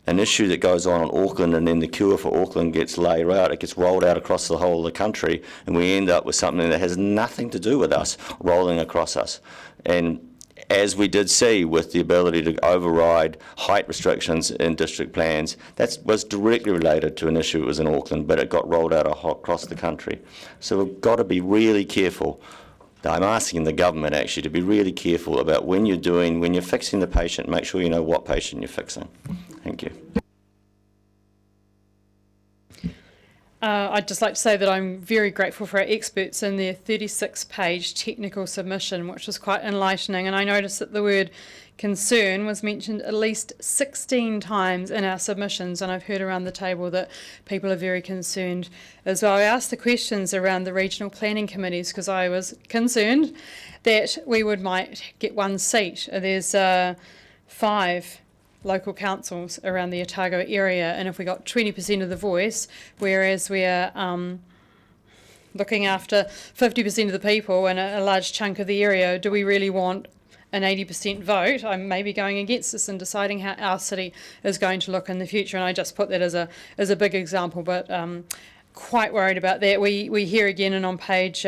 an issue that goes on in Auckland, and then the cure for Auckland gets laid out, it gets rolled out across the whole of the country, and we end up with something that has nothing to do with us rolling across us. And as we did see with the ability to override height restrictions in district plans, that was directly related to an issue that was in Auckland, but it got rolled out across the country. So we've got to be really careful. I'm asking the government actually to be really careful about when you're fixing the patient, make sure you know what patient you're fixing. Thank you. I'd just like to say that I'm very grateful for our experts in their 36-page technical submission, which was quite enlightening. And I noticed that the word concern was mentioned at least 16 times in our submissions, and I've heard around the table that people are very concerned as well. I asked the questions around the regional planning committees because I was concerned that we might get one seat. There's 5 local councils around the Otago area, and if we got 20% of the voice, whereas we are looking after 50% of the people and a large chunk of the area, do we really want an 80% vote? I may be going against this in deciding how our city is going to look in the future, and I just put that as a big example, but quite worried about that. We hear again, and on page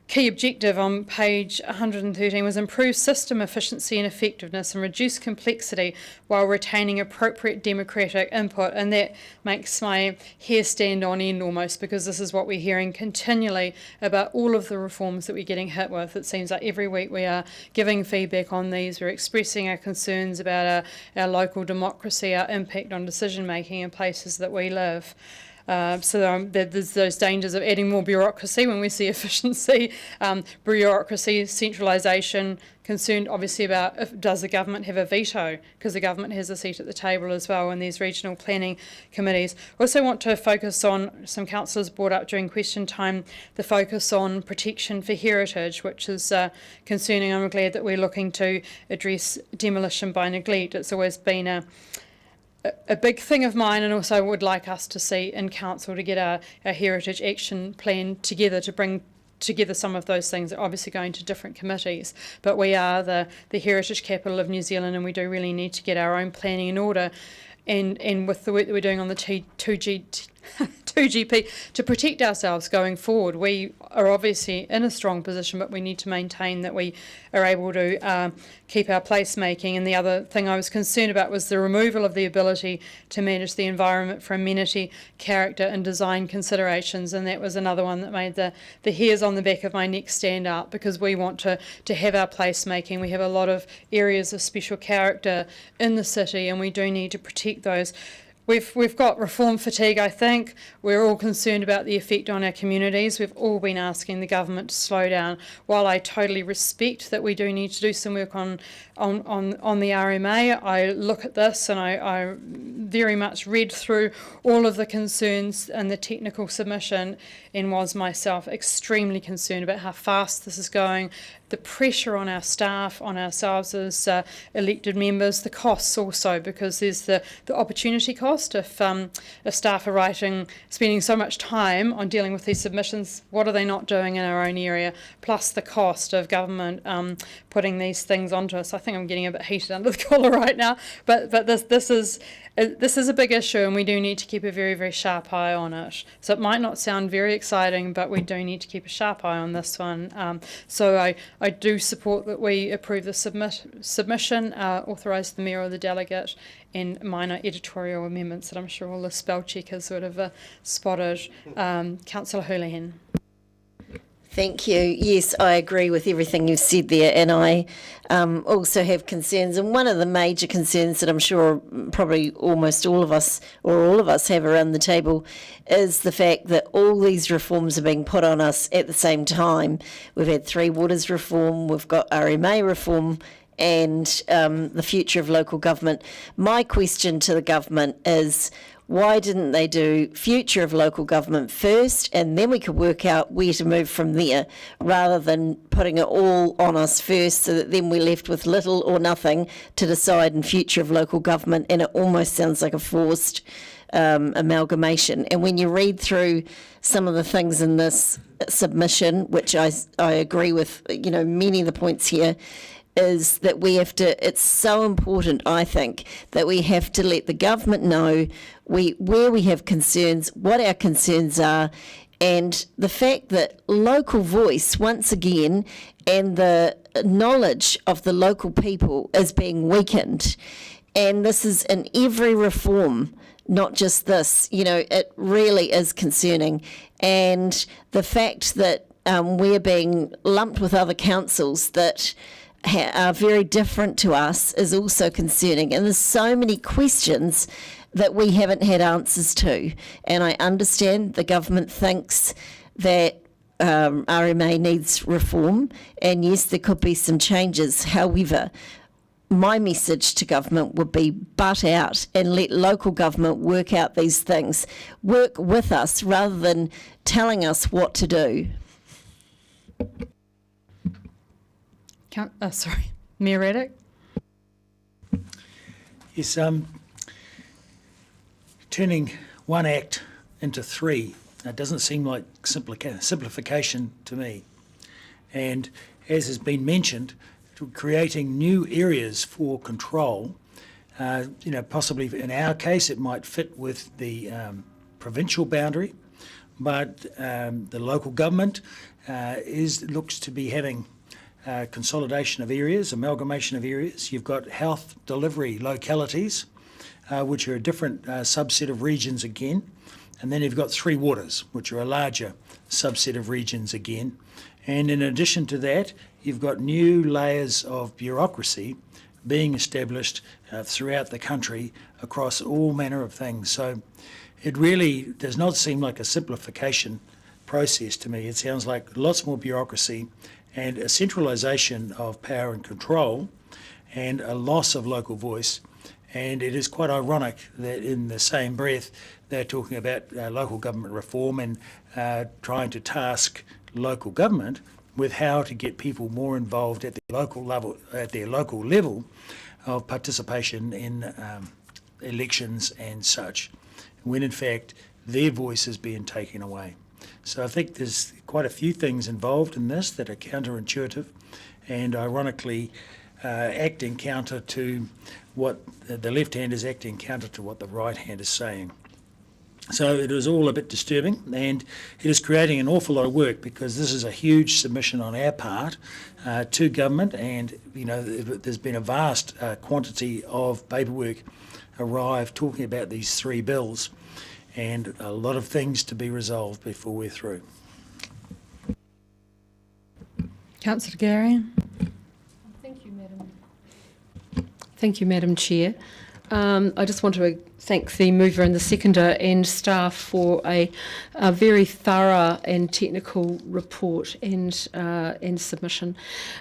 key objective on page 113 was improve system efficiency and effectiveness and reduce complexity while retaining appropriate democratic input. And that makes my hair stand on end almost, because this is what we're hearing continually about all of the reforms that we're getting hit with. It seems like every week we are giving feedback on these. We're expressing our concerns about our local democracy, our impact on decision making in places that we live. So there's those dangers of adding more bureaucracy when we see efficiency, bureaucracy, centralisation, concerned obviously about does the government have a veto, because the government has a seat at the table as well in these regional planning committees. Also want to focus on, some councillors brought up during question time, the focus on protection for heritage, which is concerning. I'm glad that we're looking to address demolition by neglect. It's always been a big thing of mine, and also would like us to see in council to get our heritage action plan together, to bring together some of those things that are obviously going to different committees. But we are the heritage capital of New Zealand, and we do really need to get our own planning in order. And with the work that we're doing on the 2GP to protect ourselves going forward, we are obviously in a strong position, but we need to maintain that we are able to keep our placemaking. And the other thing I was concerned about was the removal of the ability to manage the environment for amenity, character and design considerations, and that was another one that made the hairs on the back of my neck stand up, because we want to have our placemaking. We have a lot of areas of special character in the city, and we do need to protect those. We've got reform fatigue, I think. We're all concerned about the effect on our communities. We've all been asking the government to slow down. While I totally respect that we do need to do some work on the RMA, I look at this and I very much read through all of the concerns and the technical submission, and was myself extremely concerned about how fast this is going, the pressure on our staff, on ourselves as elected members, the costs also, because there's the opportunity cost. If staff are spending so much time on dealing with these submissions, what are they not doing in our own area? Plus the cost of government putting these things onto us. I think I'm getting a bit heated under the collar right now, but this is a big issue, and we do need to keep a very, very sharp eye on it. So it might not sound very exciting, but we do need to keep a sharp eye on this one. So I do support that we approve the submission, authorise the Mayor or the Delegate, and minor editorial amendments that I'm sure all the spell checkers would have spotted. Councillor Houlihan. Thank you. Yes, I agree with everything you've said there, and I also have concerns. And one of the major concerns that I'm sure probably almost all of us, or all of us, have around the table is the fact that all these reforms are being put on us at the same time. We've had 3 Waters reform, we've got RMA reform, and the future of local government. My question to the government is, why didn't they do future of local government first, and then we could work out where to move from there, rather than putting it all on us first, so that then we're left with little or nothing to decide in future of local government, and it almost sounds like a forced amalgamation. And when you read through some of the things in this submission, which I agree with, many of the points here, is that we have to, it's so important, I think, that we have to let the government know where we have concerns, what our concerns are, and the fact that local voice, once again, and the knowledge of the local people is being weakened. And this is in every reform, not just this. It really is concerning. And the fact that we're being lumped with other councils that are very different to us is also concerning. And there's so many questions that we haven't had answers to. And I understand the government thinks that RMA needs reform, and yes, there could be some changes. However, my message to government would be butt out and let local government work out these things. Work with us rather than telling us what to do. Mayor Reddick. Yes, turning one act into three, that doesn't seem like simplification to me. And as has been mentioned, creating new areas for control, possibly in our case it might fit with the provincial boundary, but the local government looks to be having consolidation of areas, amalgamation of areas. You've got health delivery localities, which are a different subset of regions again. And then you've got three waters, which are a larger subset of regions again. And in addition to that, you've got new layers of bureaucracy being established throughout the country across all manner of things. So it really does not seem like a simplification process to me. It sounds like lots more bureaucracy and a centralisation of power and control and a loss of local voice. And it is quite ironic that in the same breath they're talking about local government reform and trying to task local government with how to get people more involved at their local level of participation in elections and such, when in fact their voice is being taken away. So I think there's quite a few things involved in this that are counterintuitive and ironically acting counter to what the left hand is acting counter to what the right hand is saying. So it was all a bit disturbing, and it is creating an awful lot of work because this is a huge submission on our part to government, and there's been a vast quantity of paperwork arrived talking about these three bills, and a lot of things to be resolved before we're through. Councillor Garian. Thank you, Madam Chair. I just want to thank the mover and the seconder and staff for a very thorough and technical report and submission.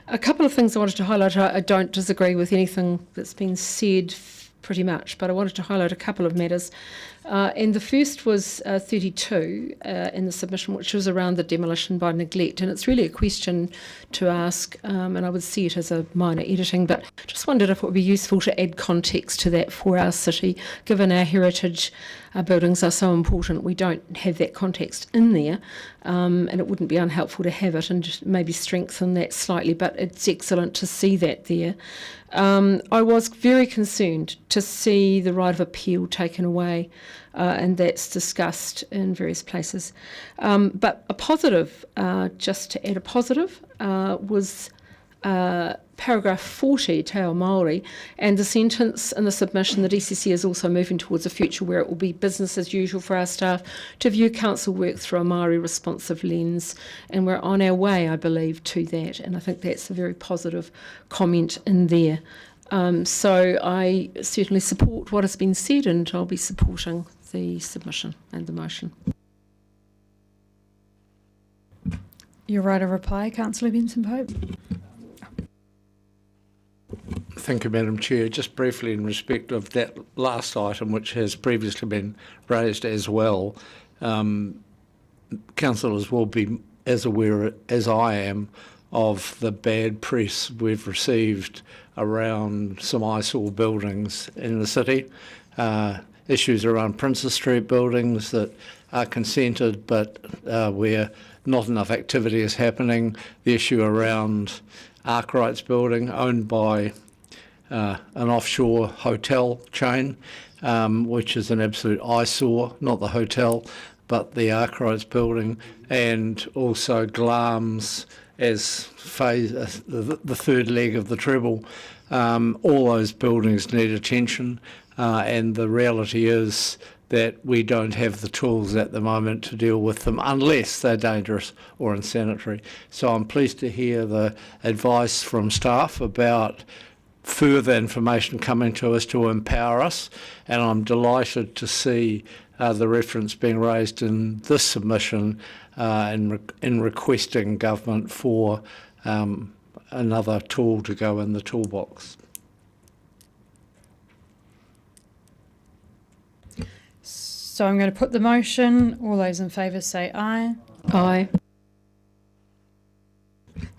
A couple of things I wanted to highlight. I don't disagree with anything that's been said pretty much, but I wanted to highlight a couple of matters. And the first was 32 in the submission, which was around the demolition by neglect. And it's really a question to ask, and I would see it as a minor editing, but just wondered if it would be useful to add context to that for our city, given our heritage buildings are so important. We don't have that context in there, and it wouldn't be unhelpful to have it and just maybe strengthen that slightly, but it's excellent to see that there. I was very concerned to see the right of appeal taken away, and that's discussed in various places. But a positive, just to add a positive, was paragraph 40, Te Ao Māori, and the sentence in the submission that ECC is also moving towards a future where it will be business as usual for our staff to view council work through a Māori responsive lens, and we're on our way, I believe, to that, and I think that's a very positive comment in there. So I certainly support what has been said, and I'll be supporting the submission and the motion. Your right of reply, Councillor Benson-Pope. Thank you, Madam Chair. Just briefly in respect of that last item, which has previously been raised as well, councillors will be as aware as I am of the bad press we've received around some eyesore buildings in the city. Issues around Princess Street buildings that are consented but where not enough activity is happening. The issue around Arkwright's building owned by an offshore hotel chain, which is an absolute eyesore, not the hotel, but the Arkwright's building, and also Glam's as the third leg of the treble. All those buildings need attention, and the reality is that we don't have the tools at the moment to deal with them unless they're dangerous or unsanitary. So I'm pleased to hear the advice from staff about further information coming to us to empower us, and I'm delighted to see the reference being raised in this submission in requesting government for another tool to go in the toolbox. So I'm going to put the motion. All those in favour say aye. Aye.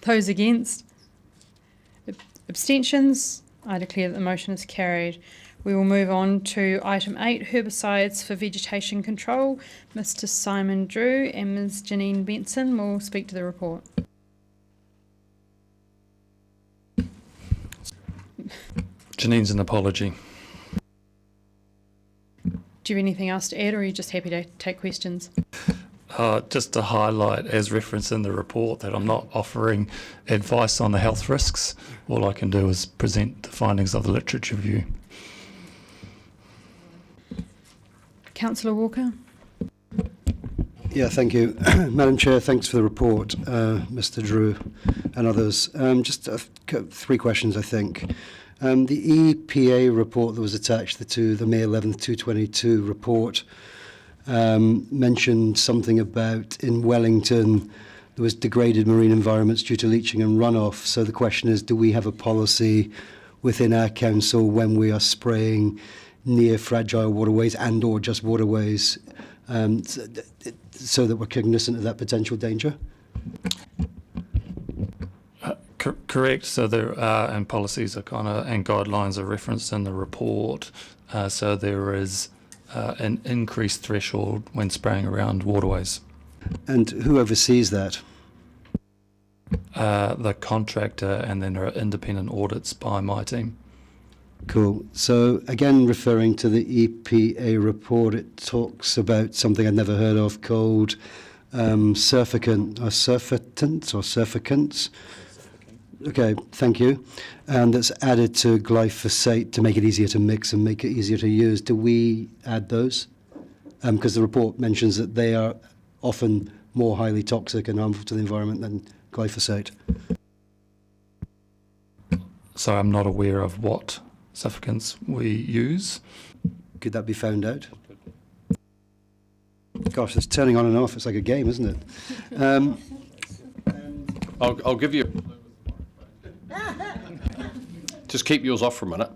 Those against? Abstentions? I declare that the motion is carried. We will move on to item 8, herbicides for vegetation control. Mr Simon Drew and Ms Janine Benson will speak to the report. Janine's an apology. Do you have anything else to add, or are you just happy to take questions? Just to highlight, as referenced in the report, that I'm not offering advice on the health risks. All I can do is present the findings of the literature review. Councillor Walker. Yeah, thank you. Madam Chair, thanks for the report, Mr Drew and others. Just 3 questions, I think. The EPA report that was attached to the May 11th 2022 report mentioned something about in Wellington there was degraded marine environments due to leaching and runoff. So the question is, do we have a policy within our council when we are spraying near fragile waterways and or just waterways so that we're cognizant of that potential danger? Correct. So there are, and policies are and guidelines are referenced in the report. So there is an increased threshold when spraying around waterways. And who oversees that? The contractor, and then there are independent audits by my team. Cool. So again, referring to the EPA report, it talks about something I'd never heard of called surfactants. Okay, thank you. And that's added to glyphosate to make it easier to mix and make it easier to use. Do we add those? Because the report mentions that they are often more highly toxic and harmful to the environment than glyphosate. So I'm not aware of what surfactants we use. Could that be found out? Gosh, it's turning on and off. It's like a game, isn't it? I'll give you... Just keep yours off for a minute.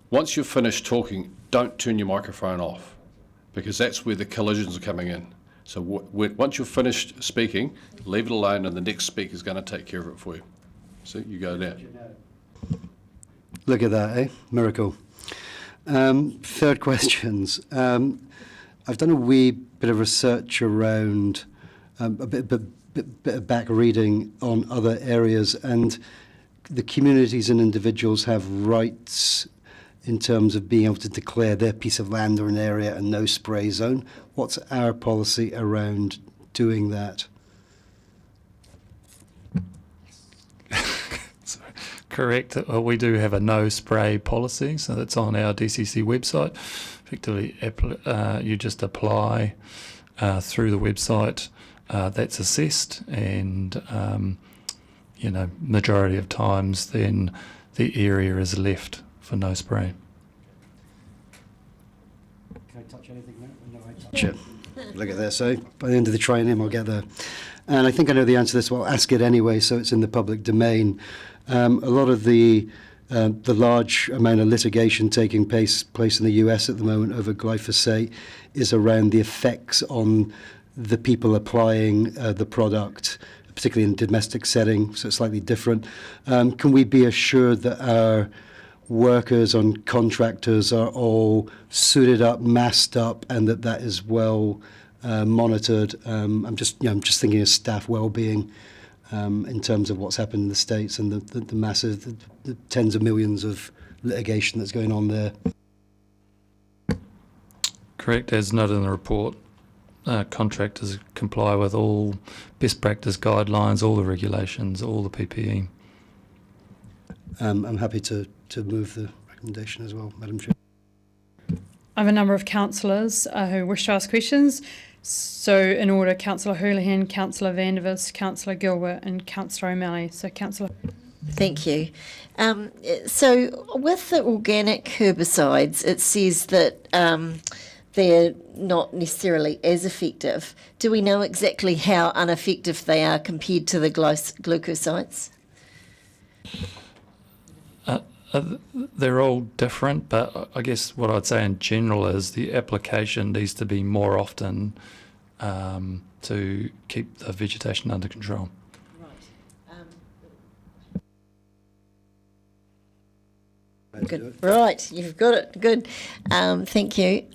Once you've finished talking, don't turn your microphone off, because that's where the collisions are coming in. So once you've finished speaking, leave it alone, and the next speaker is going to take care of it for you. So you go there. Look at that, eh? Miracle. Third questions. I've done a wee bit of research around a bit of back reading on other areas, and the communities and individuals have rights in terms of being able to declare their piece of land or an area a no spray zone. What's our policy around doing that? Correct. We do have a no spray policy, so that's on our DCC website. Effectively, you just apply through the website. That's assessed, and majority of times then the area is left for no spray. Can I touch anything now? No, I touch it. Look at this. So by the end of the triennium, I'll get there. And I think I know the answer to this. Well, I'll ask it anyway, so it's in the public domain. A lot of the large amount of litigation taking place in the US at the moment over glyphosate is around the effects on the people applying the product, particularly in domestic setting, so it's slightly different. Can we be assured that our workers and contractors are all suited up, masked up, and that is well monitored? I'm just thinking of staff well-being in terms of what's happened in the States and the massive, the tens of millions of litigation that's going on there. Correct, as noted in the report. Contractors comply with all best practice guidelines, all the regulations, all the PPE. I'm happy to move the recommendation as well, Madam Chair. I have a number of councillors who wish to ask questions. So in order, Councillor Houlihan, Councillor Van der Vis, Councillor Gilbert and Councillor O'Malley. So Councillor. Thank you. So with the organic herbicides, it says that they're not necessarily as effective. Do we know exactly how ineffective they are compared to the glucosides? They're all different, but I guess what I'd say in general is the application needs to be more often to keep the vegetation under control. Good. Right, you've got it. Good. Thank you.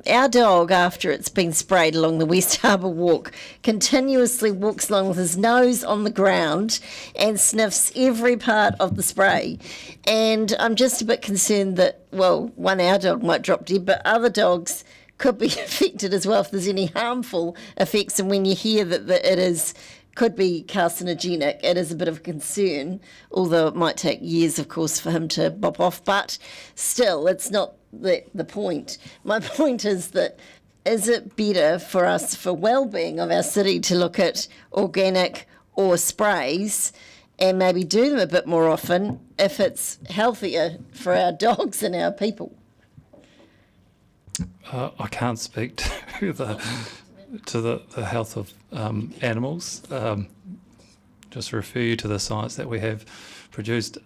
Our dog, after it's been sprayed along the West Harbour Walk, continuously walks along with his nose on the ground and sniffs every part of the spray. And I'm just a bit concerned that, well, one, our dog might drop dead, but other dogs could be affected as well if there's any harmful effects. And when you hear that it could be carcinogenic, it is a bit of a concern, although it might take years, of course, for him to bop off. But still, it's not the point. My point is that is it better for us, for well-being of our city, to look at organic or sprays and maybe do them a bit more often if it's healthier for our dogs and our people? I can't speak to the health of animals. Just refer you to the science that we have produced.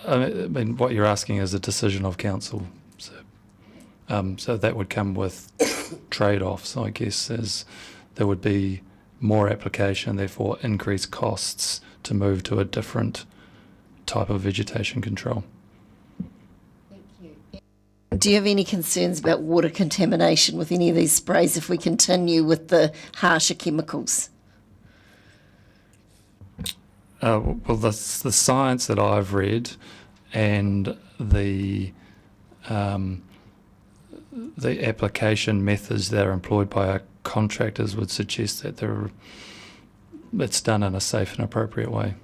I mean, what you're asking is a decision of council, so that would come with trade-offs, I guess, as there would be more application, therefore increased costs to move to a different type of vegetation control. Do you have any concerns about water contamination with any of these sprays if we continue with the harsher chemicals? Well, the science that I've read and the application methods that are employed by our contractors would suggest that it's done in a safe and appropriate way.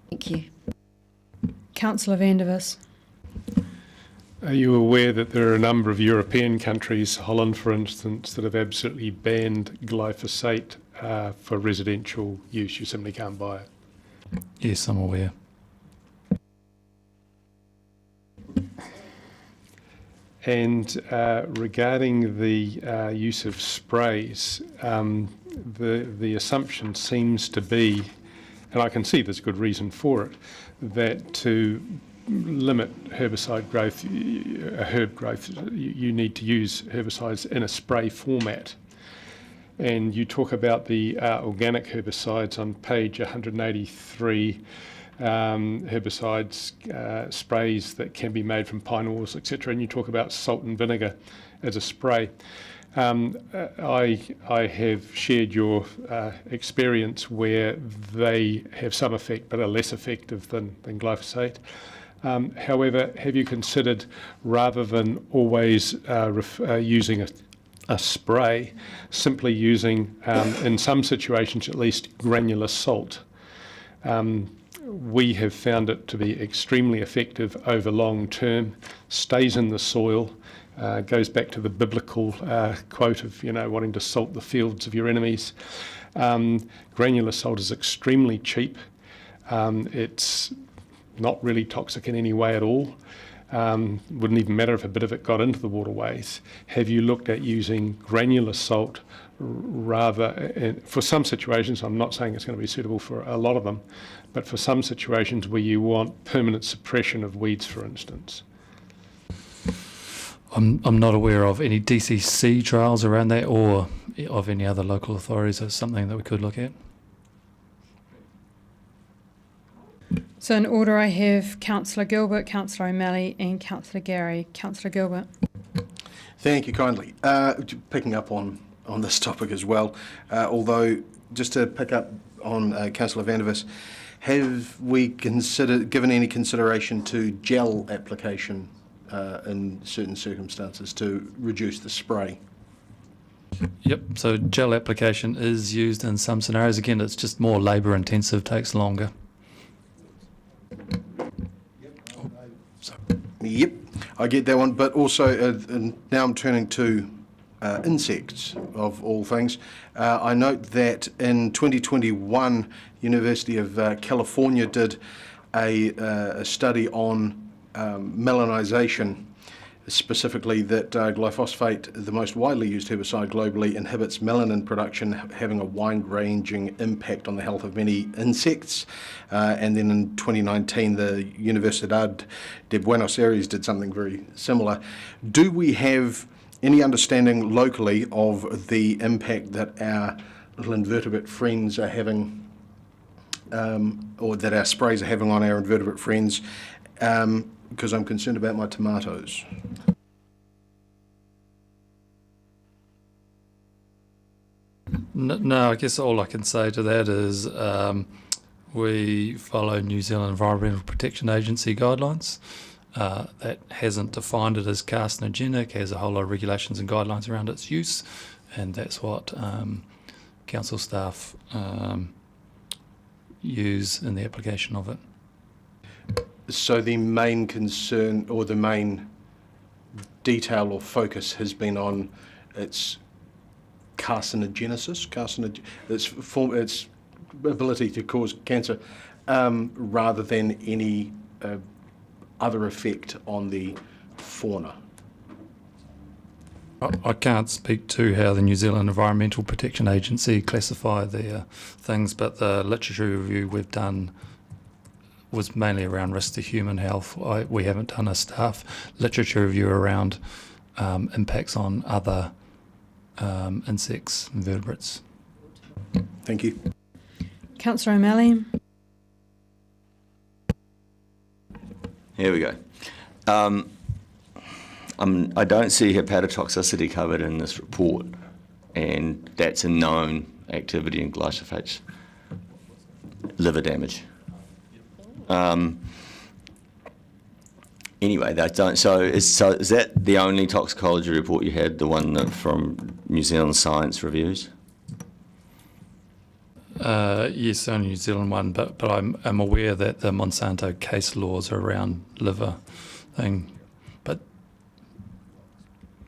Thank you. Councillor Vandervis. Are you aware that there are a number of European countries, Holland for instance, that have absolutely banned glyphosate for residential use? You simply can't buy it. Yes, I'm aware. And regarding the use of sprays, the assumption seems to be, and I can see there's good reason for it, that to limit herbicide growth, herb growth, you need to use herbicides in a spray format. And you talk about the organic herbicides on page 183, herbicides, sprays that can be made from pine oils, etc. And you talk about salt and vinegar as a spray. I have shared your experience where they have some effect but are less effective than glyphosate. However, have you considered, rather than always using a spray, simply using, in some situations at least, granular salt? We have found it to be extremely effective over long term, stays in the soil, goes back to the biblical quote of, wanting to salt the fields of your enemies. Granular salt is extremely cheap. It's not really toxic in any way at all. Wouldn't even matter if a bit of it got into the waterways. Have you looked at using granular salt rather, for some situations, I'm not saying it's going to be suitable for a lot of them, but for some situations where you want permanent suppression of weeds, for instance? I'm not aware of any DCC trials around that or of any other local authorities. That's something that we could look at. So in order I have Councillor Gilbert, Councillor O'Malley and Councillor Gary. Councillor Gilbert. Thank you kindly. Picking up on this topic as well, although just to pick up on Councillor Vandervis, have we given any consideration to gel application in certain circumstances to reduce the spray? Yep, so gel application is used in some scenarios. Again, it's just more labour intensive, takes longer. Yep, I get that one, but also now I'm turning to insects, of all things. I note that in 2021, University of California did a study on melanisation, specifically that glyphosate, the most widely used herbicide globally, inhibits melanin production, having a wide-ranging impact on the health of many insects. And then in 2019, the Universidad de Buenos Aires did something very similar. Do we have any understanding locally of the impact that our little invertebrate friends are having, or that our sprays are having on our invertebrate friends? Because I'm concerned about my tomatoes. No, I guess all I can say to that is we follow New Zealand Environmental Protection Agency guidelines. That hasn't defined it as carcinogenic, has a whole lot of regulations and guidelines around its use, and that's what council staff use in the application of it. So the main concern, or the main detail or focus, has been on its carcinogenesis, its ability to cause cancer, rather than any other effect on the fauna. I can't speak to how the New Zealand Environmental Protection Agency classify their things, but the literature review we've done was mainly around risk to human health. We haven't done a staff literature review around impacts on other insects and vertebrates. Thank you. Councillor O'Malley. Here we go. I don't see hepatotoxicity covered in this report, and that's a known activity in glyphosate, liver damage. Anyway, they don't. So is that the only toxicology report you had? The one from New Zealand Science Reviews? Yes, only New Zealand one, but I'm aware that the Monsanto case laws are around liver thing. But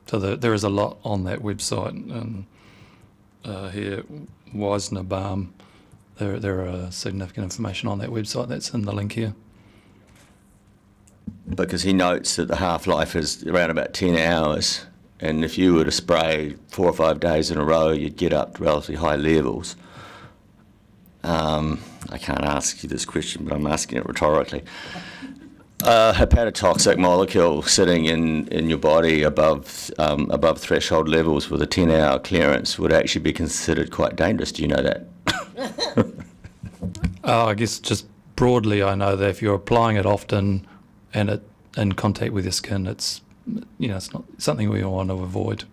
so there is a lot on that website, and here Wisner Balm. There are significant information on that website that's in the link here. Because he notes that the half-life is around about 10 hours, and if you were to spray 4 or 5 days in a row, you'd get up to relatively high levels. I can't ask you this question, but I'm asking it rhetorically. A hepatotoxic molecule sitting in your body above threshold levels with a 10-hour clearance would actually be considered quite dangerous. Do you know that? I guess just broadly, I know that if you're applying it often and it in contact with your skin, it's not something we want to avoid.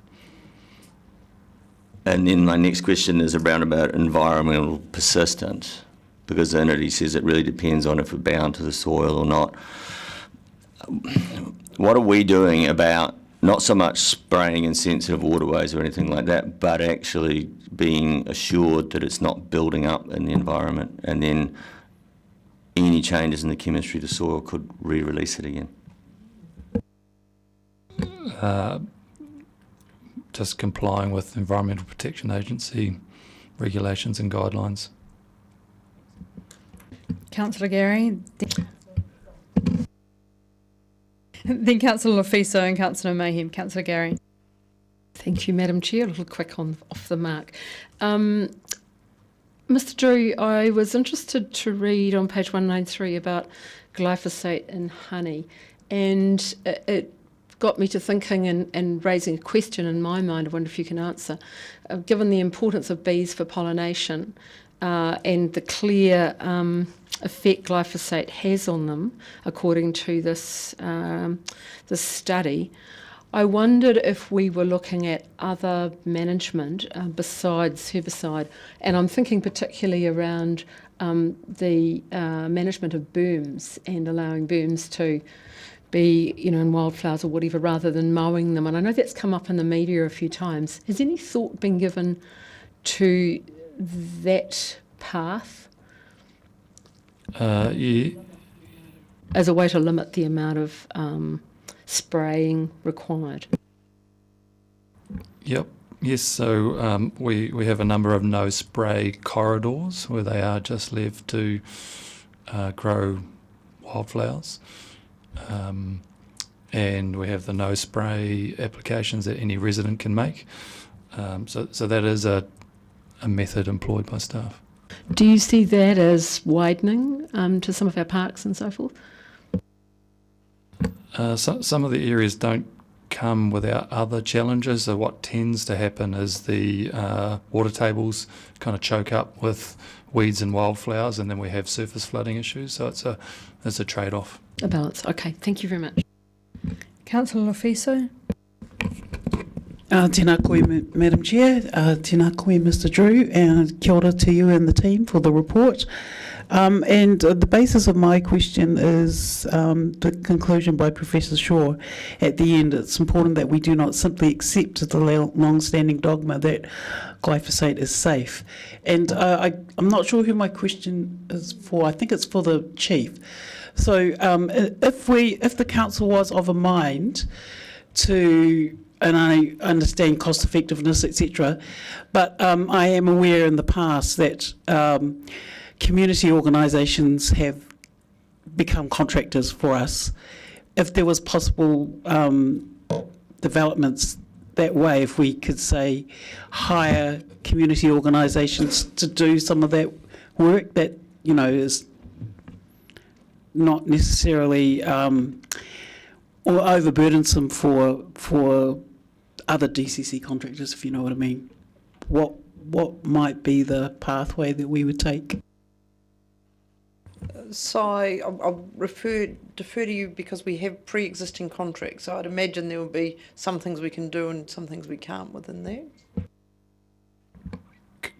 And then my next question is around about environmental persistence, because the entity says it really depends on if we're bound to the soil or not. What are we doing about not so much spraying in sensitive waterways or anything like that, but actually being assured that it's not building up in the environment, and then any changes in the chemistry of the soil could re-release it again? Just complying with Environmental Protection Agency regulations and guidelines. Councillor Gary. Then Councillor Lofiso and Councillor Mayhem. Councillor Gary. Thank you, Madam Chair. A little quick off the mark. Mr. Drew, I was interested to read on page 193 about glyphosate in honey, and it got me to thinking and raising a question in my mind. I wonder if you can answer. Given the importance of bees for pollination and the clear effect glyphosate has on them, according to this study, I wondered if we were looking at other management besides herbicide, and I'm thinking particularly around the management of booms and allowing booms to be, in wildflowers or whatever, rather than mowing them. And I know that's come up in the media a few times. Has any thought been given to that path? Yeah. As a way to limit the amount of spraying required? Yep. Yes, so we have a number of no spray corridors where they are just left to grow wildflowers. And we have the no spray applications that any resident can make. So that is a method employed by staff. Do you see that as widening to some of our parks and so forth? Some of the areas don't come without other challenges. So what tends to happen is the water tables kind of choke up with weeds and wildflowers, and then we have surface flooding issues. So it's a trade-off. A balance. Okay, thank you very much. Councillor Lofiso. Tēnā koe, Madam Chair, tēnā koe, Mr Drew, and kia ora to you and the team for the report. And the basis of my question is the conclusion by Professor Shaw at the end. It's important that we do not simply accept the long-standing dogma that glyphosate is safe. And I'm not sure who my question is for. I think it's for the Chief. So if the Council was of a mind to, and I understand cost effectiveness, etc., but I am aware in the past that community organisations have become contractors for us. If there was possible developments that way, if we could say hire community organisations to do some of that work that, you know, is not necessarily or overburdensome for other DCC contractors, if you know what I mean. What might be the pathway that we would take? So I'll defer to you because we have pre-existing contracts. So I'd imagine there will be some things we can do and some things we can't within there.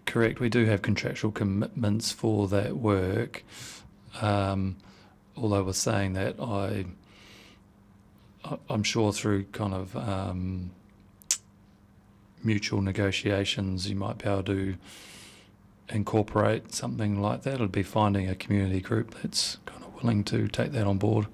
Correct. We do have contractual commitments for that work. Although we're saying that, I'm sure through kind of mutual negotiations you might be able to incorporate something like that. It'd be finding a community group that's kind of willing to take that on board.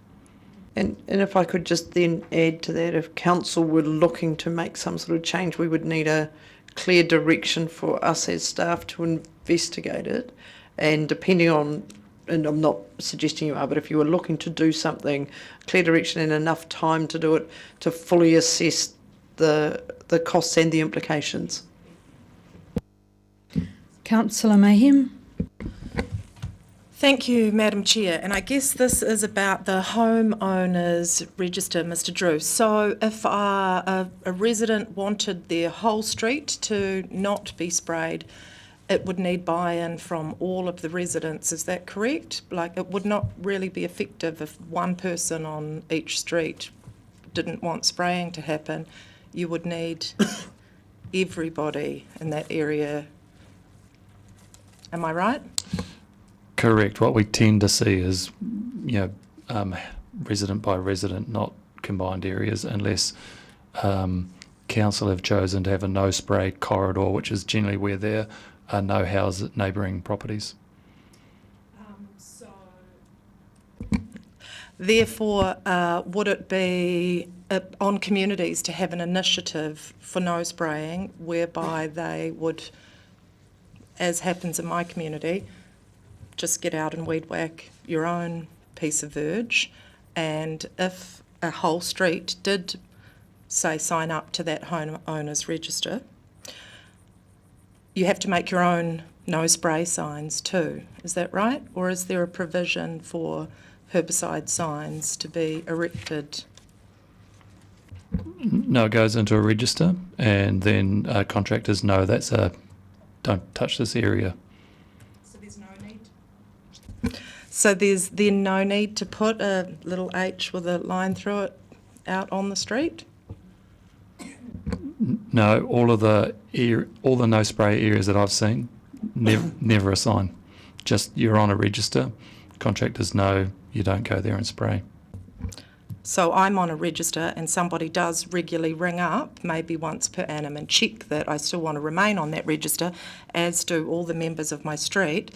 And if I could just then add to that, if council were looking to make some sort of change, we would need a clear direction for us as staff to investigate it. And depending on, and I'm not suggesting you are, but if you were looking to do something, clear direction and enough time to do it, to fully assess the costs and the implications. Councillor Mayhem. Thank you, Madam Chair. And I guess this is about the homeowners register, Mr Drew. So if a resident wanted their whole street to not be sprayed, it would need buy-in from all of the residents. Is that correct? Like, it would not really be effective if one person on each street didn't want spraying to happen. You would need everybody in that area. Am I right? Correct. What we tend to see is, resident by resident, not combined areas, unless council have chosen to have a no spray corridor, which is generally where there are no neighbouring properties. Therefore, would it be on communities to have an initiative for no spraying, whereby they would, as happens in my community, just get out and weed whack your own piece of verge, and if a whole street did, say, sign up to that homeowners register, you have to make your own no spray signs too. Is that right? Or is there a provision for herbicide signs to be erected? No, it goes into a register, and then contractors know don't touch this area. So there's no need? So there's then no need to put a little H with a line through it out on the street? No, all the no spray areas that I've seen, never a sign. Just you're on a register. Contractors know you don't go there and spray. So I'm on a register and somebody does regularly ring up, maybe once per annum, and check that I still want to remain on that register, as do all the members of my street.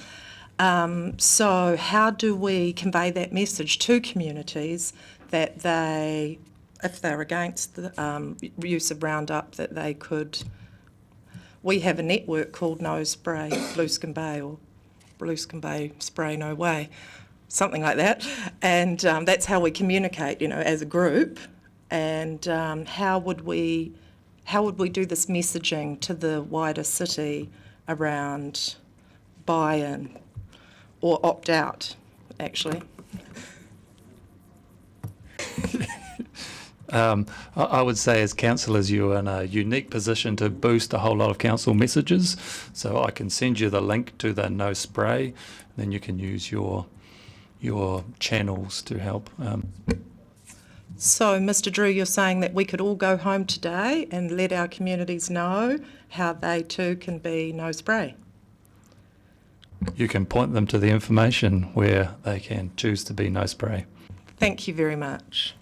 So how do we convey that message to communities that they if they're against the use of Roundup, that they could. We have a network called No Spray Blueskin Bay, or Blueskin Bay Spray No Way, something like that, and that's how we communicate, as a group. And how would we do this messaging to the wider city around buy-in or opt-out, actually? I would say as councillors you're in a unique position to boost a whole lot of council messages. So I can send you the link to the No Spray, then you can use your channels to help. So, Mr. Drew, you're saying that we could all go home today and let our communities know how they too can be no spray? You can point them to the information where they can choose to be no spray. Thank you very much.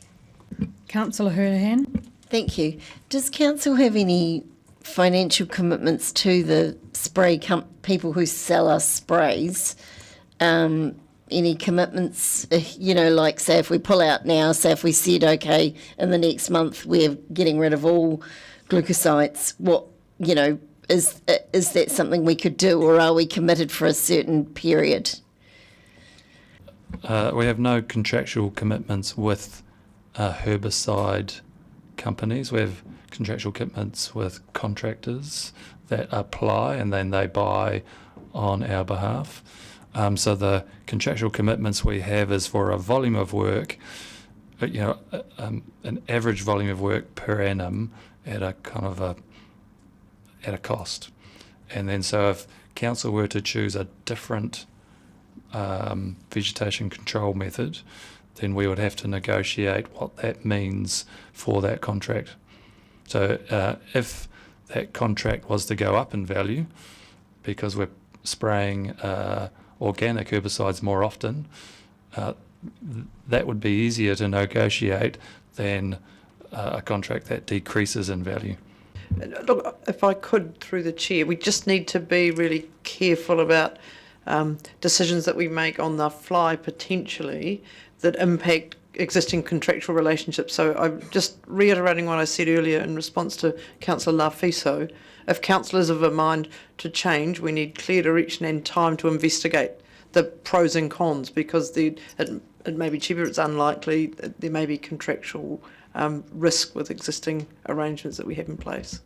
Councillor Hurhan. Thank you. Does council have any financial commitments to the spray people who sell us sprays? Any commitments, like say if we pull out now, say if we said, okay, in the next month we're getting rid of all glucosides, is that something we could do, or are we committed for a certain period? We have no contractual commitments with herbicide companies. We have contractual commitments with contractors that apply and then they buy on our behalf. So the contractual commitments we have is for a volume of work, an average volume of work per annum at a kind of at a cost. And then so if council were to choose a different vegetation control method, then we would have to negotiate what that means for that contract. So if that contract was to go up in value because we're spraying organic herbicides more often, that would be easier to negotiate than a contract that decreases in value. Look, if I could, through the chair, we just need to be really careful about decisions that we make on the fly potentially that impact existing contractual relationships. So I'm just reiterating what I said earlier in response to Councillor Lafiso. If councillors have a mind to change, we need clear direction and time to investigate the pros and cons, because it may be cheaper, it's unlikely, there may be contractual risk with existing arrangements that we have in place.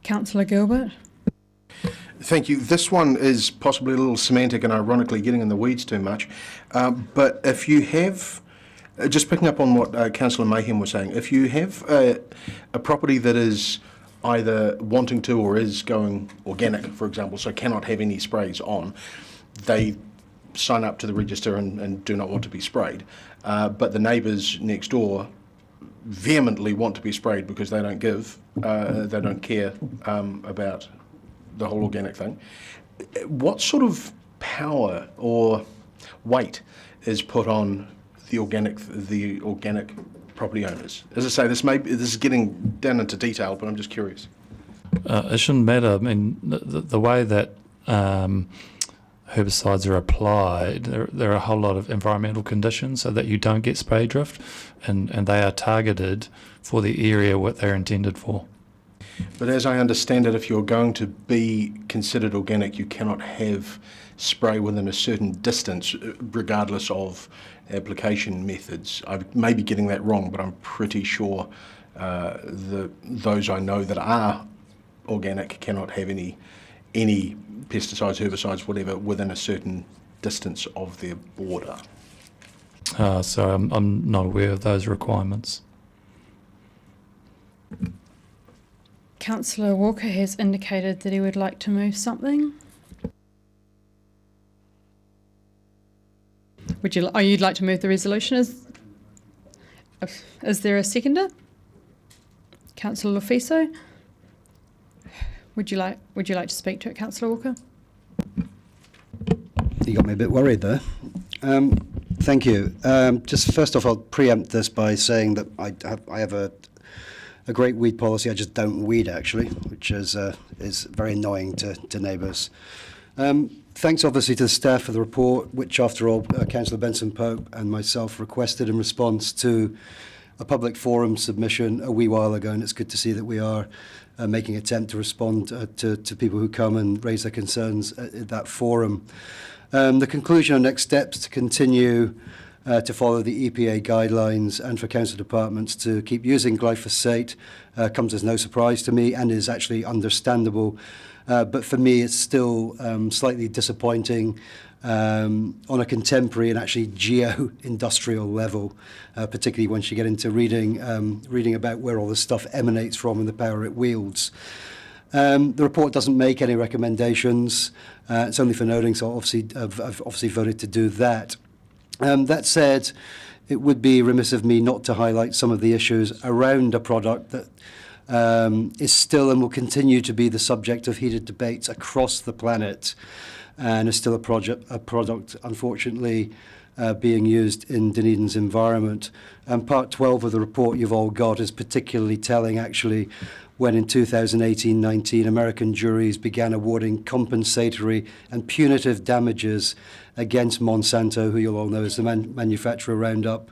Councillor Gilbert. Thank you. This one is possibly a little semantic and ironically getting in the weeds too much. But if you have, just picking up on what Councillor Mayhem was saying, if you have a property that is either wanting to or is going organic, for example, so cannot have any sprays on, they sign up to the register and do not want to be sprayed. But the neighbours next door vehemently want to be sprayed because they don't they don't care about the whole organic thing. What sort of power or weight is put on the organic property owners? As I say, this is getting down into detail, but I'm just curious. It shouldn't matter. I mean, the way that herbicides are applied, there are a whole lot of environmental conditions so that you don't get spray drift, and they are targeted for the area what they're intended for. But as I understand it, if you're going to be considered organic, you cannot have spray within a certain distance, regardless of application methods. I may be getting that wrong, but I'm pretty sure those I know that are organic cannot have any pesticides, herbicides, whatever, within a certain distance of their border. So I'm not aware of those requirements. Councillor Walker has indicated that he would like to move something. You'd like to move the resolution? Is there a seconder? Councillor Lafiso? Would you like to speak to it, Councillor Walker? You got me a bit worried there. Thank you. Just first off, I'll preempt this by saying that I have a great weed policy. I just don't weed, actually, which is very annoying to neighbours. Thanks obviously to the staff for the report, which after all Councillor Benson-Pope and myself requested in response to a public forum submission a wee while ago, and it's good to see that we are making an attempt to respond to people who come and raise their concerns at that forum. The conclusion on next steps to continue to follow the EPA guidelines and for council departments to keep using glyphosate comes as no surprise to me and is actually understandable. But for me, it's still slightly disappointing on a contemporary and actually geo-industrial level, particularly once you get into reading about where all this stuff emanates from and the power it wields. The report doesn't make any recommendations. It's only for noting, so I've obviously voted to do that. That said, it would be remiss of me not to highlight some of the issues around a product that is still and will continue to be the subject of heated debates across the planet, and is still a product, unfortunately, being used in Dunedin's environment. And part 12 of the report you've all got is particularly telling, actually, when in 2018-19 American juries began awarding compensatory and punitive damages against Monsanto, who you'll all know is the manufacturer of Roundup,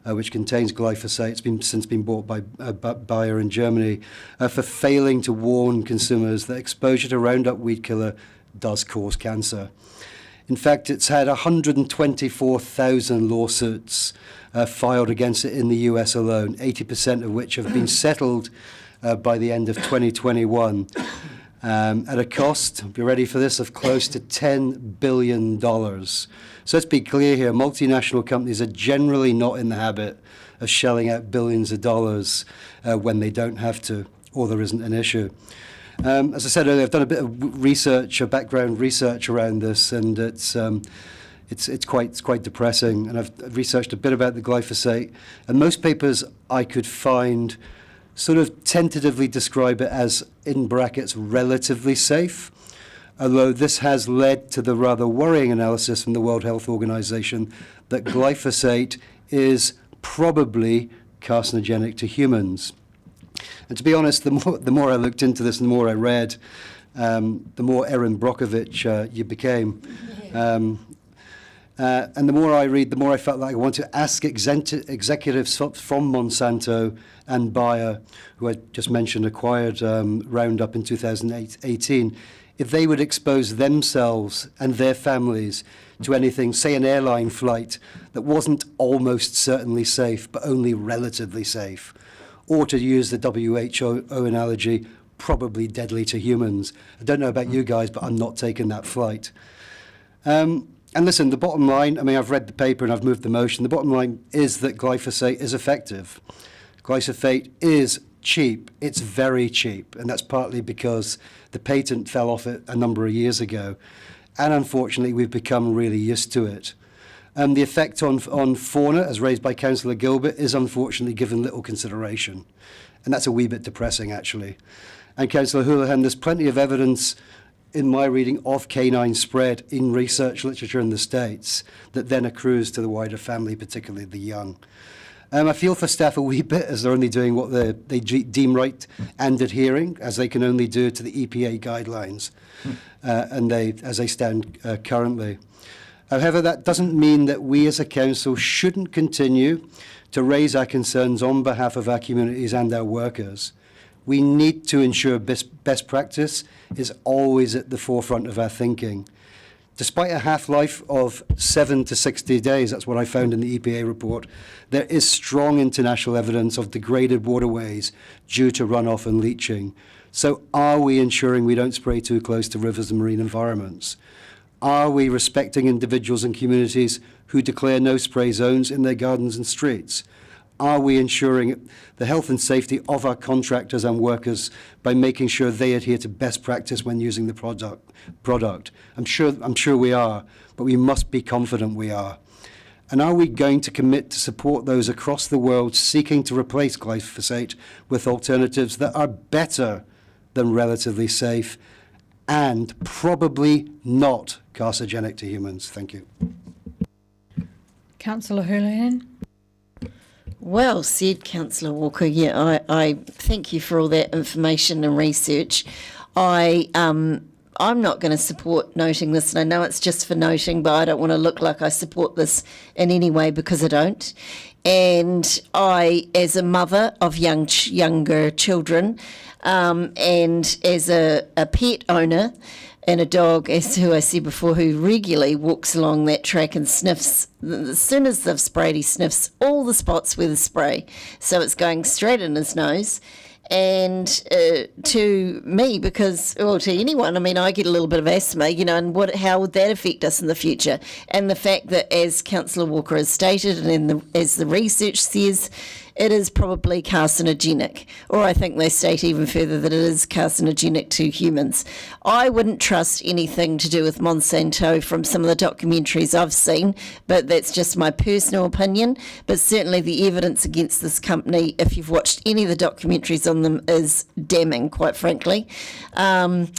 which contains glyphosate. It's since been bought by Bayer in Germany, for failing to warn consumers that exposure to Roundup weed killer does cause cancer. In fact, it's had 124,000 lawsuits filed against it in the US alone, 80% of which have been settled by the end of 2021, at a cost, be ready for this, of close to $10 billion. So let's be clear here, multinational companies are generally not in the habit of shelling out billions of dollars when they don't have to, or there isn't an issue. As I said earlier, I've done a bit of research, background research around this, and it's quite depressing. And I've researched a bit about the glyphosate, and most papers I could find sort of tentatively describe it as, in brackets, relatively safe, although this has led to the rather worrying analysis from the World Health Organization that glyphosate is probably carcinogenic to humans. And to be honest, the more I looked into this and the more I read, the more Erin Brockovich you became. And the more I read, the more I felt like I want to ask executives from Monsanto and Bayer, who I just mentioned acquired Roundup in 2018, if they would expose themselves and their families to anything, say an airline flight that wasn't almost certainly safe, but only relatively safe, or to use the WHO analogy, probably deadly to humans. I don't know about you guys, but I'm not taking that flight. And listen, the bottom line, I mean, I've read the paper and I've moved the motion. The bottom line is that glyphosate is effective. Glyphosate is cheap. It's very cheap. And that's partly because the patent fell off it a number of years ago. And unfortunately, we've become really used to it. The effect on fauna, as raised by Councillor Gilbert, is unfortunately given little consideration. And that's a wee bit depressing, actually. And Councillor Houlihan, there's plenty of evidence in my reading of canine spread in research literature in the States that then accrues to the wider family, particularly the young. I feel for staff a wee bit, as they're only doing what they deem right and adhering, as they can only do to the EPA guidelines, and as they stand currently. However, that doesn't mean that we as a council shouldn't continue to raise our concerns on behalf of our communities and our workers. We need to ensure best practice is always at the forefront of our thinking. Despite a half-life of 7 to 60 days, that's what I found in the EPA report, there is strong international evidence of degraded waterways due to runoff and leaching. So are we ensuring we don't spray too close to rivers and marine environments? Are we respecting individuals and communities who declare no spray zones in their gardens and streets? Are we ensuring the health and safety of our contractors and workers by making sure they adhere to best practice when using the product? I'm sure we are, but we must be confident we are. And are we going to commit to support those across the world seeking to replace glyphosate with alternatives that are better than relatively safe and probably not carcinogenic to humans? Thank you. Councillor Houlihan. Well said, Councillor Walker. Yeah, I thank you for all that information and research. I I'm not going to support noting this, and I know it's just for noting, but I don't want to look like I support this in any way because I don't. And I, as a mother of younger children, and as a pet owner, and a dog, as who I said before, who regularly walks along that track and sniffs. As soon as they've sprayed, he sniffs all the spots with the spray. So it's going straight in his nose. And to me, because, well, to anyone, I mean, I get a little bit of asthma, you know, and how would that affect us in the future? And the fact that, as Councillor Walker has stated, and as the research says, it is probably carcinogenic, or I think they state even further that it is carcinogenic to humans. I wouldn't trust anything to do with Monsanto from some of the documentaries I've seen, but that's just my personal opinion. But certainly the evidence against this company, if you've watched any of the documentaries on them, is damning, quite frankly. And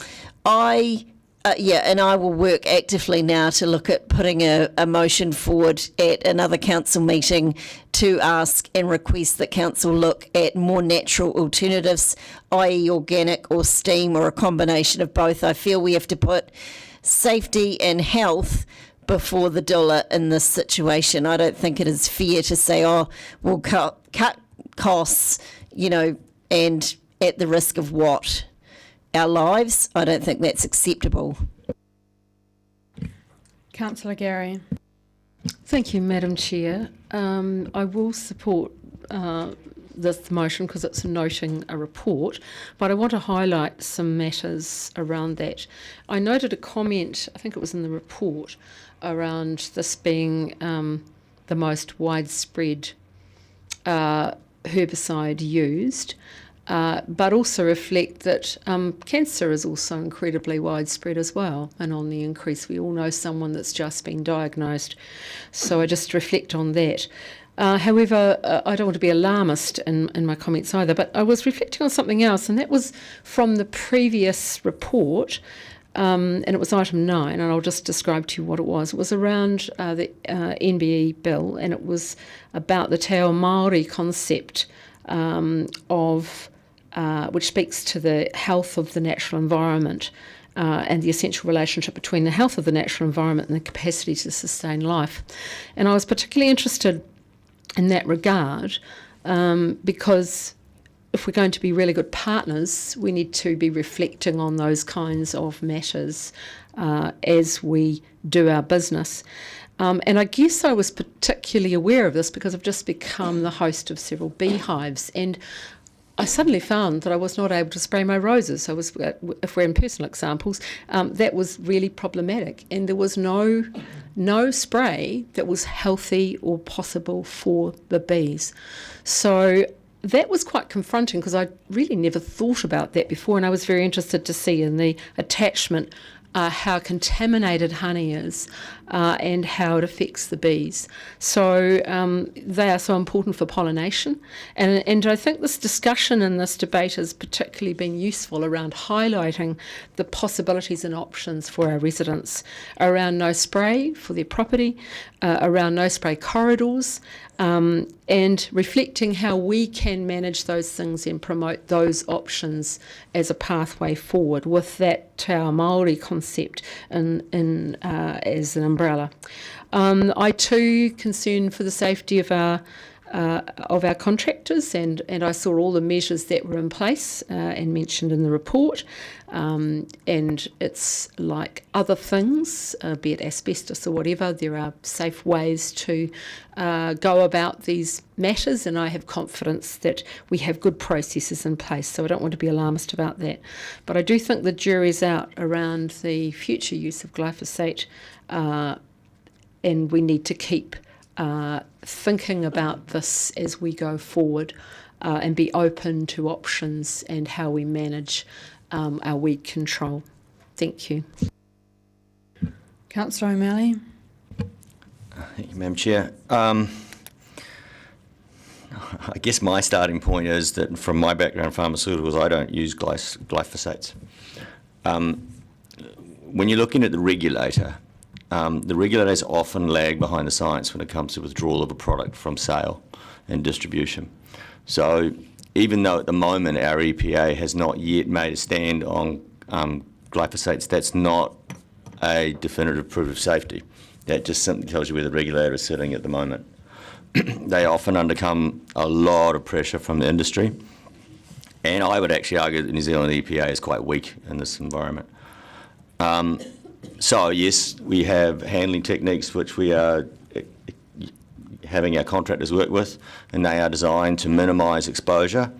I will work actively now to look at putting a motion forward at another council meeting to ask and request that council look at more natural alternatives, i.e. organic or steam or a combination of both. I feel we have to put safety and health before the dollar in this situation. I don't think it is fair to say, oh, we'll cut costs, you know, and at the risk of what? Our lives. I don't think that's acceptable. Councillor Gary. Thank you, Madam Chair. I will support this motion because it's noting a report, but I want to highlight some matters around that. I noted a comment, I think it was in the report, around this being the most widespread herbicide used. But also reflect that cancer is also incredibly widespread as well and on the increase. We all know someone that's just been diagnosed. So I just reflect on that. However, I don't want to be alarmist in my comments either, but I was reflecting on something else, and that was from the previous report, and it was item 9, and I'll just describe to you what it was. It was around the NBE bill, and it was about the Te Ao Māori concept of which speaks to the health of the natural environment and the essential relationship between the health of the natural environment and the capacity to sustain life. And I was particularly interested in that regard because if we're going to be really good partners, we need to be reflecting on those kinds of matters as we do our business. And I guess I was particularly aware of this because I've just become the host of several beehives, and I suddenly found that I was not able to spray my roses. So if we're in personal examples, that was really problematic, and there was no spray that was healthy or possible for the bees. So that was quite confronting because I really never thought about that before, and I was very interested to see in the attachment how contaminated honey is and how it affects the bees. So they are so important for pollination. And I think this discussion and this debate has particularly been useful around highlighting the possibilities and options for our residents around no spray for their property, around no spray corridors, and reflecting how we can manage those things and promote those options as a pathway forward with that Te Ao Māori concept as an umbrella. I too concerned for the safety of our contractors, and I saw all the measures that were in place and mentioned in the report. And it's like other things, be it asbestos or whatever, there are safe ways to go about these matters, and I have confidence that we have good processes in place, so I don't want to be alarmist about that. But I do think the jury's out around the future use of glyphosate, and we need to keep thinking about this as we go forward and be open to options and how we manage our weed control. Thank you. Councillor O'Malley. Thank you, Madam Chair. I guess my starting point is that from my background in pharmaceuticals, I don't use glyphosates. When you're looking at the regulators often lag behind the science when it comes to withdrawal of a product from sale and distribution. So even though at the moment our EPA has not yet made a stand on glyphosates, that's not a definitive proof of safety. That just simply tells you where the regulator is sitting at the moment. They often undercome a lot of pressure from the industry, and I would actually argue that the New Zealand EPA is quite weak in this environment. So yes, we have handling techniques which we are having our contractors work with, and they are designed to minimise exposure.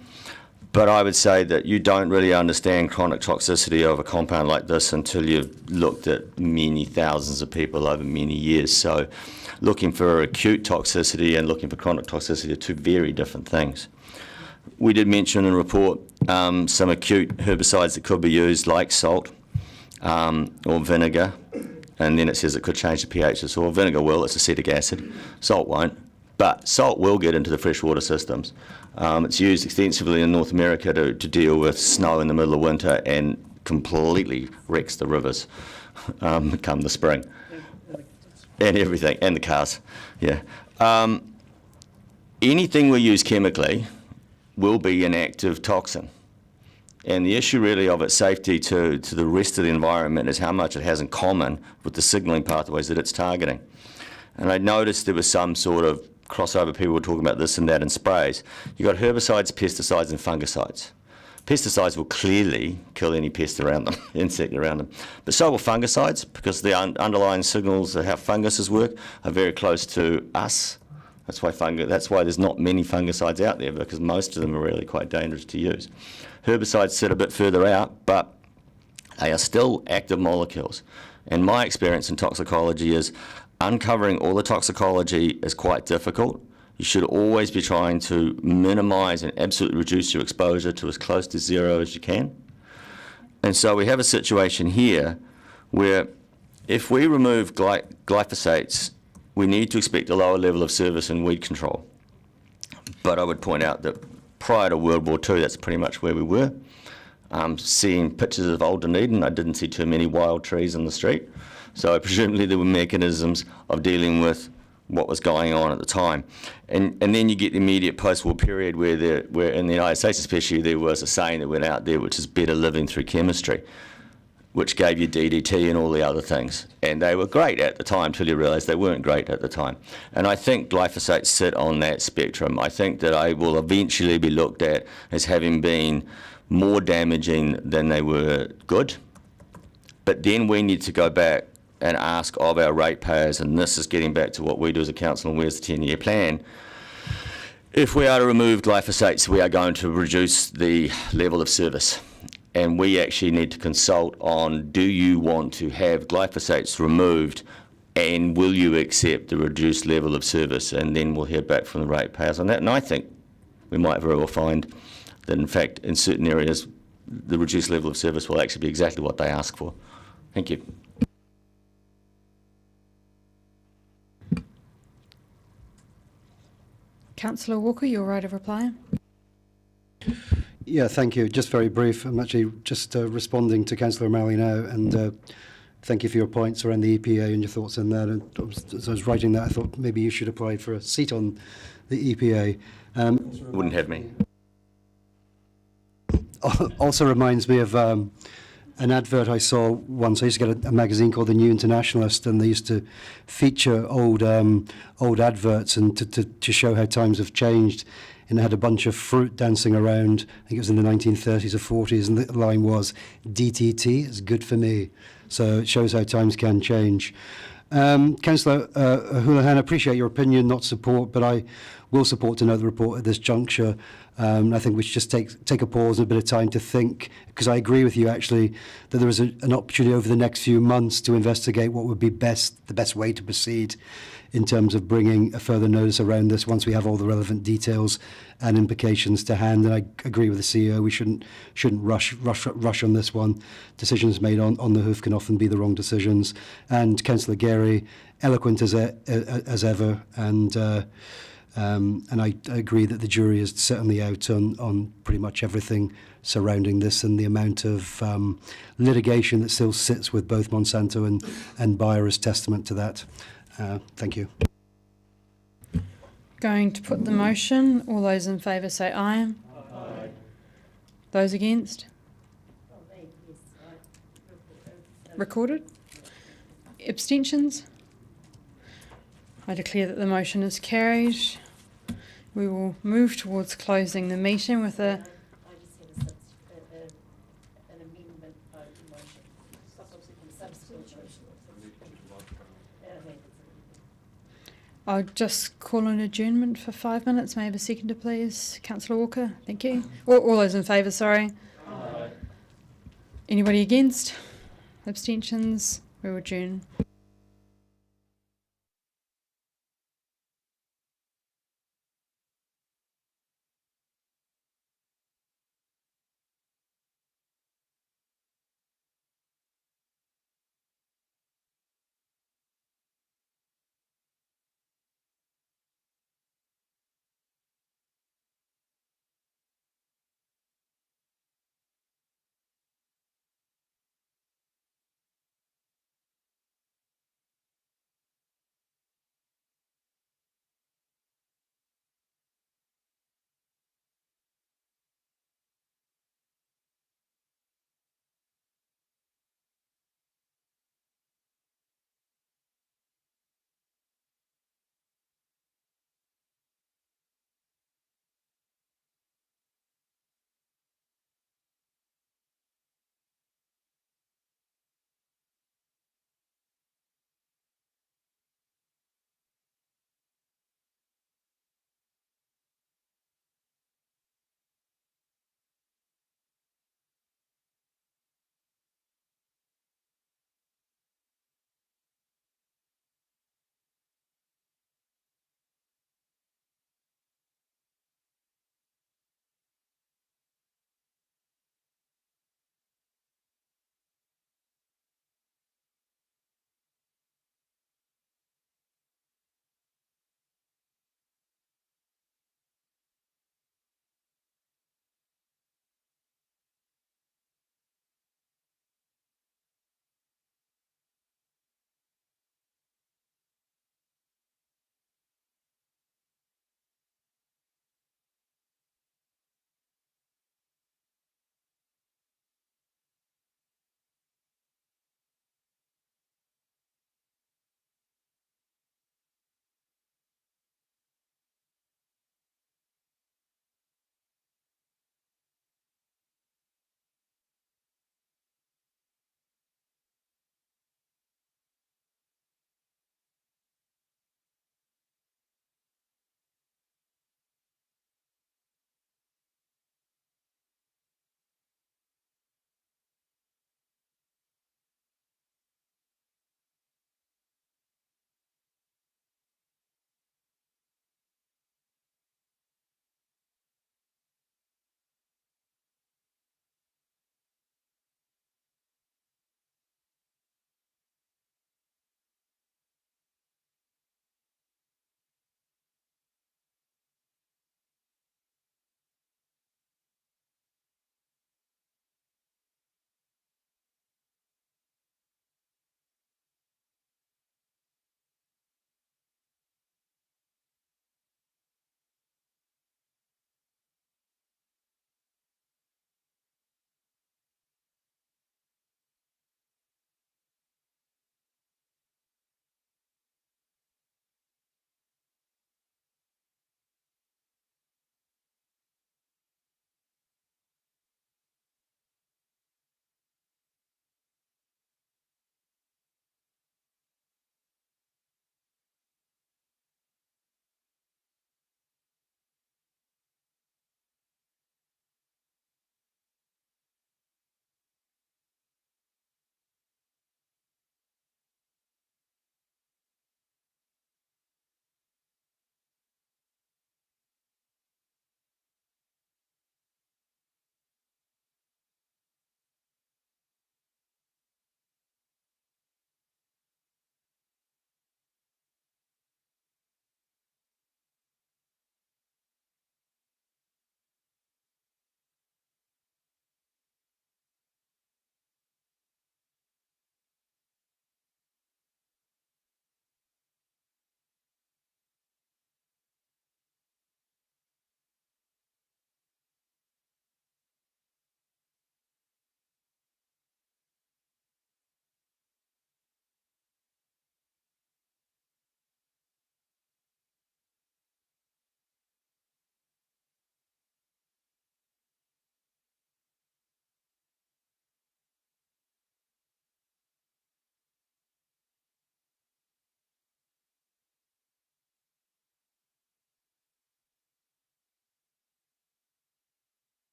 But I would say that you don't really understand chronic toxicity of a compound like this until you've looked at many thousands of people over many years. So looking for acute toxicity and looking for chronic toxicity are two very different things. We did mention in the report some acute herbicides that could be used, like salt or vinegar, and then it says it could change the pH. So vinegar will, it's acetic acid. Salt won't, but salt will get into the freshwater systems. It's used extensively in North America to deal with snow in the middle of winter and completely wrecks the rivers come the spring. And everything, and the cars, yeah. Anything we use chemically will be an active toxin. And the issue really of its safety to the rest of the environment is how much it has in common with the signalling pathways that it's targeting. And I noticed there was some sort of crossover, people were talking about this and that in sprays. You've got herbicides, pesticides and fungicides. Pesticides will clearly kill any pest around them, insect around them. But so will fungicides, because the underlying signals of how funguses work are very close to us. That's why there's not many fungicides out there, because most of them are really quite dangerous to use. Herbicides sit a bit further out, but they are still active molecules. And my experience in toxicology is uncovering all the toxicology is quite difficult. You should always be trying to minimise and absolutely reduce your exposure to as close to zero as you can. And so we have a situation here where if we remove glyphosates, we need to expect a lower level of service in weed control. But I would point out that prior to World War II, that's pretty much where we were. Seeing pictures of old Dunedin, I didn't see too many wild trees in the street. So presumably there were mechanisms of dealing with what was going on at the time. And then you get the immediate post-war period where in the United States especially, there was a saying that went out there, which is better living through chemistry, which gave you DDT and all the other things. And they were great at the time till you realise they weren't great at the time. And I think glyphosates sit on that spectrum. I think that they will eventually be looked at as having been more damaging than they were good. But then we need to go back and ask of our ratepayers, and this is getting back to what we do as a council and where's the 10-year plan. If we are to remove glyphosates, we are going to reduce the level of service. And we actually need to consult on, do you want to have glyphosates removed, and will you accept the reduced level of service? And then we'll hear back from the ratepayers on that. And I think we might very well find that, in fact, in certain areas, the reduced level of service will actually be exactly what they ask for. Thank you. Councillor Walker, your right of reply. Yeah, thank you. Just very brief. I'm actually just responding to Councillor O'Malley now, and thank you for your points around the EPA and your thoughts on that. And as I was writing that, I thought maybe you should apply for a seat on the EPA. Wouldn't have me. Also reminds me of an advert I saw once. I used to get a magazine called The New Internationalist, and they used to feature old adverts and to show how times have changed. And it had a bunch of fruit dancing around. I think it was in the 1930s or 40s, and the line was, DTT is good for me. So it shows how times can change. Councillor Houlihan, I appreciate your opinion, not support, but I will support to know the report at this juncture. I think we should just take a pause and a bit of time to think, because I agree with you actually that there is an opportunity over the next few months to investigate what would be the best way to proceed in terms of bringing a further notice around this once we have all the relevant details and implications to hand. And I agree with the CEO, we shouldn't rush on this one. Decisions made on the hoof can often be the wrong decisions. And Councillor Gary, eloquent as ever, and I agree that the jury is certainly out on pretty much everything surrounding this, and the amount of litigation that still sits with both Monsanto and Bayer is testament to that. Thank you. Going to put the motion. All those in favour say aye. Aye. Those against? recorded. Abstentions? I declare that the motion is carried. We will move towards closing the meeting with a... an amendment vote motion. Substitute motion. I'll just call an adjournment for 5 minutes. May I have a seconder, please? Councillor Walker, thank you. All those in favour, sorry. Aye. Anybody against? Abstentions? We will adjourn.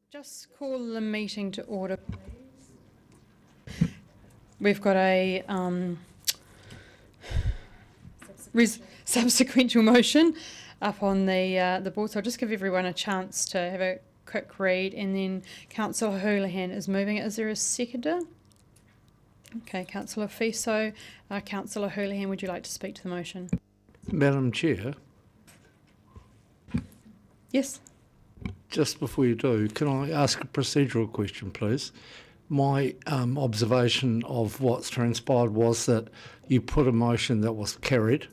Just call the meeting to order. We've got a subsequential motion up on the board, so I'll just give everyone a chance to have a quick read, and then Councillor Houlihan is moving it. Is there a seconder? Okay, Councillor Fiso. Councillor Houlihan, would you like to speak to the motion? Madam Chair, Yes. just before you do, can I ask a procedural question, please? My observation of what's transpired was that you put a motion that was carried,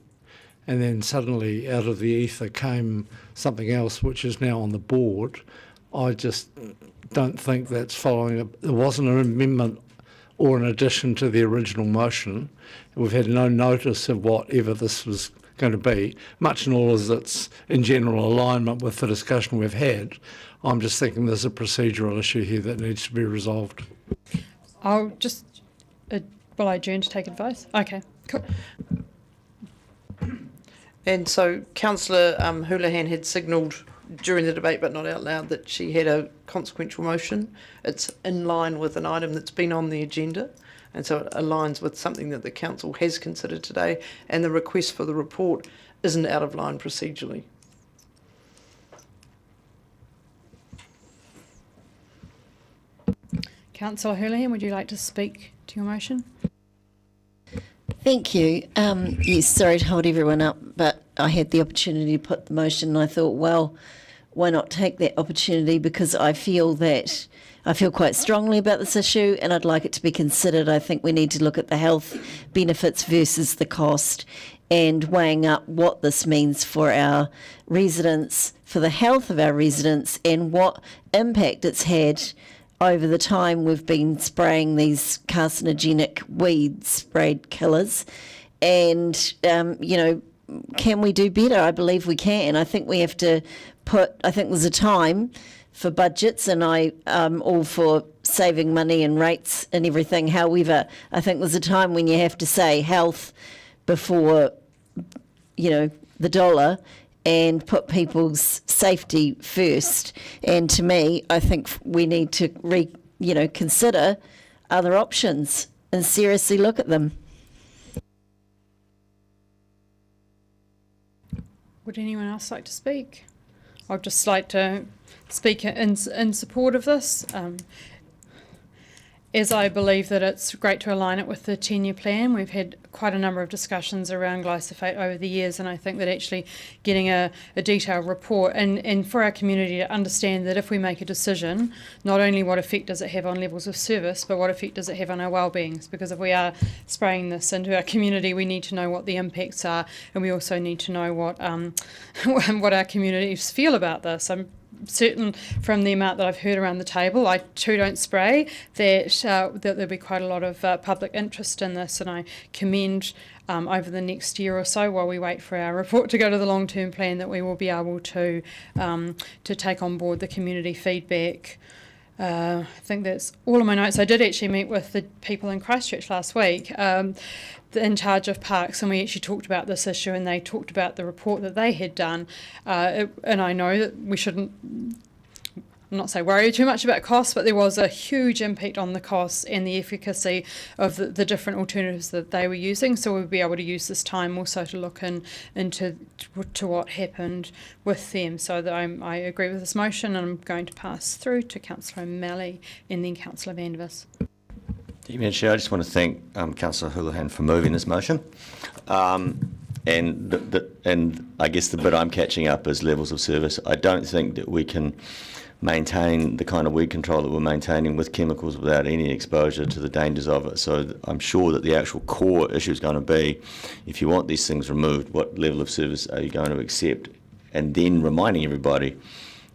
and then suddenly out of the ether came something else which is now on the board. I just don't think that's following. There wasn't an amendment or an addition to the original motion. We've had no notice of whatever this was going to be, much and all as it's in general alignment with the discussion we've had. I'm just thinking there's a procedural issue here that needs to be resolved. I'll just, will I adjourn to take advice? Okay, cool. And so Councillor Houlihan had signalled during the debate, but not out loud, that she had a consequential motion. It's in line with an item that's been on the agenda, and so it aligns with something that the council has considered today, and the request for the report isn't out of line procedurally. Councillor Houlihan, would you like to speak to your motion? Thank you. Yes, sorry to hold everyone up, but I had the opportunity to put the motion and I thought, well, why not take that opportunity, because I feel quite strongly about this issue and I'd like it to be considered. I think we need to look at the health benefits versus the cost and weighing up what this means for our residents, for the health of our residents, and what impact it's had over the time we've been spraying these carcinogenic weed sprayed killers. And, can we do better? I believe we can. I think we have to I think there's a time for budgets, and I'm all for saving money and rates and everything. However, I think there's a time when you have to say health before, the dollar, and put people's safety first. And to me, I think we need to consider other options and seriously look at them. Would anyone else like to speak? I'd just like to speak in support of this, as I believe that it's great to align it with the 10-year plan. We've had quite a number of discussions around glyphosate over the years, and I think that actually getting a detailed report and for our community to understand that if we make a decision, not only what effect does it have on levels of service, but what effect does it have on our well-beings, because if we are spraying this into our community, we need to know what the impacts are, and we also need to know what what our communities feel about this. I'm certain from the amount that I've heard around the table, I too don't spray, that there'll be quite a lot of public interest in this, and I commend over the next year or so, while we wait for our report to go to the long-term plan, that we will be able to take on board the community feedback. I think that's all of my notes. I did actually meet with the people in Christchurch last week, in charge of parks, and we actually talked about this issue, and they talked about the report that they had done, and I know that we shouldn't, I'm not saying worry too much about costs, but there was a huge impact on the costs and the efficacy of the different alternatives that they were using, so we'll be able to use this time also to look into what happened with them. So that I agree with this motion, and I'm going to pass through to Councillor O'Malley and then Councillor Vandervis. Madam Chair, I just want to thank Councillor Houlihan for moving this motion. And I guess the bit I'm catching up is levels of service. I don't think that we can maintain the kind of weed control that we're maintaining with chemicals without any exposure to the dangers of it. So I'm sure that the actual core issue is going to be, if you want these things removed, what level of service are you going to accept? And then reminding everybody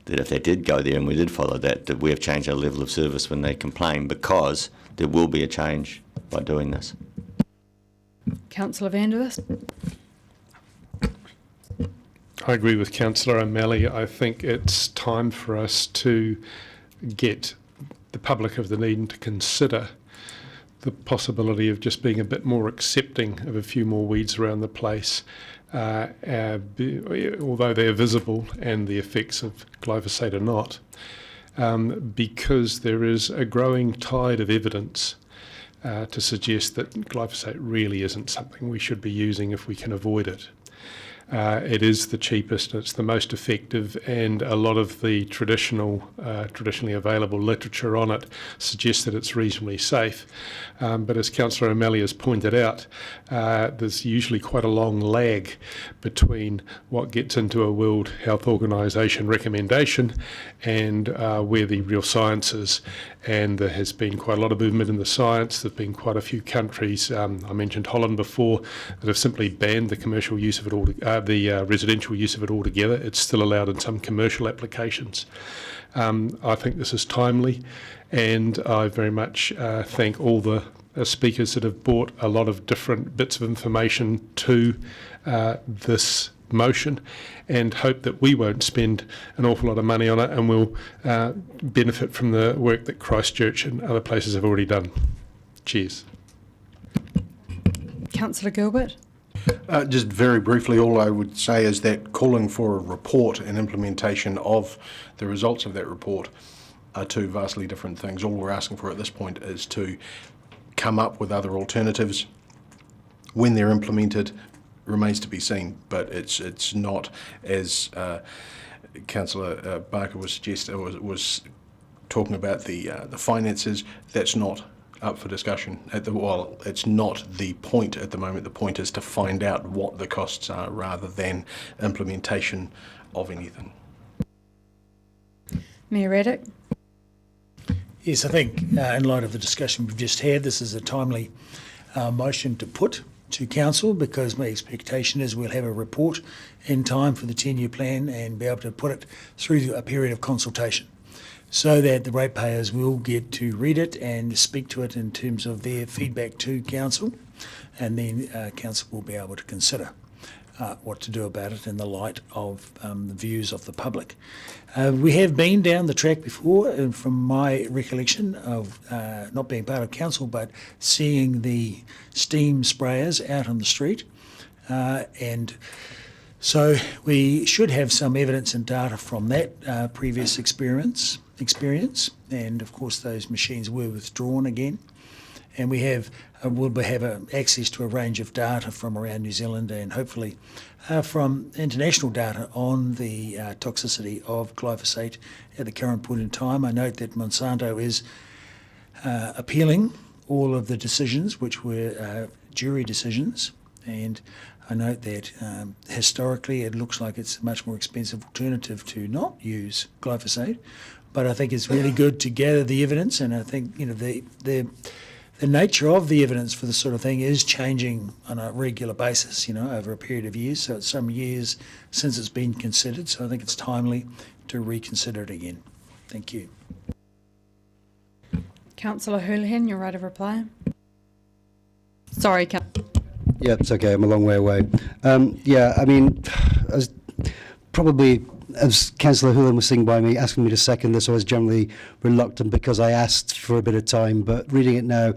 that if they did go there and we did follow that we have changed our level of service when they complain, because there will be a change by doing this. Councillor Vandervis. I agree with Councillor O'Malley. I think it's time for us to get the public of Dunedin to consider the possibility of just being a bit more accepting of a few more weeds around the place, although they're visible and the effects of glyphosate are not. because there is a growing tide of evidence to suggest that glyphosate really isn't something we should be using if we can avoid it. It is the cheapest, it's the most effective, and a lot of the traditionally available literature on it suggests that it's reasonably safe. But as Councillor O'Malley has pointed out, there's usually quite a long lag between what gets into a World Health Organisation recommendation and where the real science is. And there has been quite a lot of movement in the science. There have been quite a few countries, I mentioned Holland before, that have simply banned the commercial use of it all, the residential use of it altogether. It's still allowed in some commercial applications. I think this is timely, and I very much thank all the speakers that have brought a lot of different bits of information to this motion, and hope that we won't spend an awful lot of money on it and we'll benefit from the work that Christchurch and other places have already done. Cheers. Councillor Gilbert. Just very briefly, all I would say is that calling for a report and implementation of the results of that report are two vastly different things. All we're asking for at this point is to come up with other alternatives. When they're implemented remains to be seen, but it's not, as Councillor Barker was talking about the finances. That's not up for discussion it's not the point at the moment. The point is to find out what the costs are rather than implementation of anything. Mayor Reddick. Yes, I think in light of the discussion we've just had, this is a timely motion to put to Council, because my expectation is we'll have a report in time for the 10-year plan and be able to put it through a period of consultation, so that the ratepayers will get to read it and speak to it in terms of their feedback to Council, and then Council will be able to consider what to do about it in the light of the views of the public. We have been down the track before, and from my recollection of not being part of Council, but seeing the steam sprayers out on the street. And so we should have some evidence and data from that previous experience. And of course those machines were withdrawn again. And we have will have access to a range of data from around New Zealand, and hopefully from international data on the toxicity of glyphosate at the current point in time. I note that Monsanto is appealing all of the decisions, which were jury decisions, and I note that historically it looks like it's a much more expensive alternative to not use glyphosate. But I think it's really good to gather the evidence, and I think the nature of the evidence for this sort of thing is changing on a regular basis, over a period of years. So it's some years since it's been considered. So I think it's timely to reconsider it again. Thank you. Councillor Houlihan, your right of reply. Sorry, Yeah, it's okay. I'm a long way away. As Councillor Houlihan was sitting by me, asking me to second this, I was generally reluctant because I asked for a bit of time, but reading it now,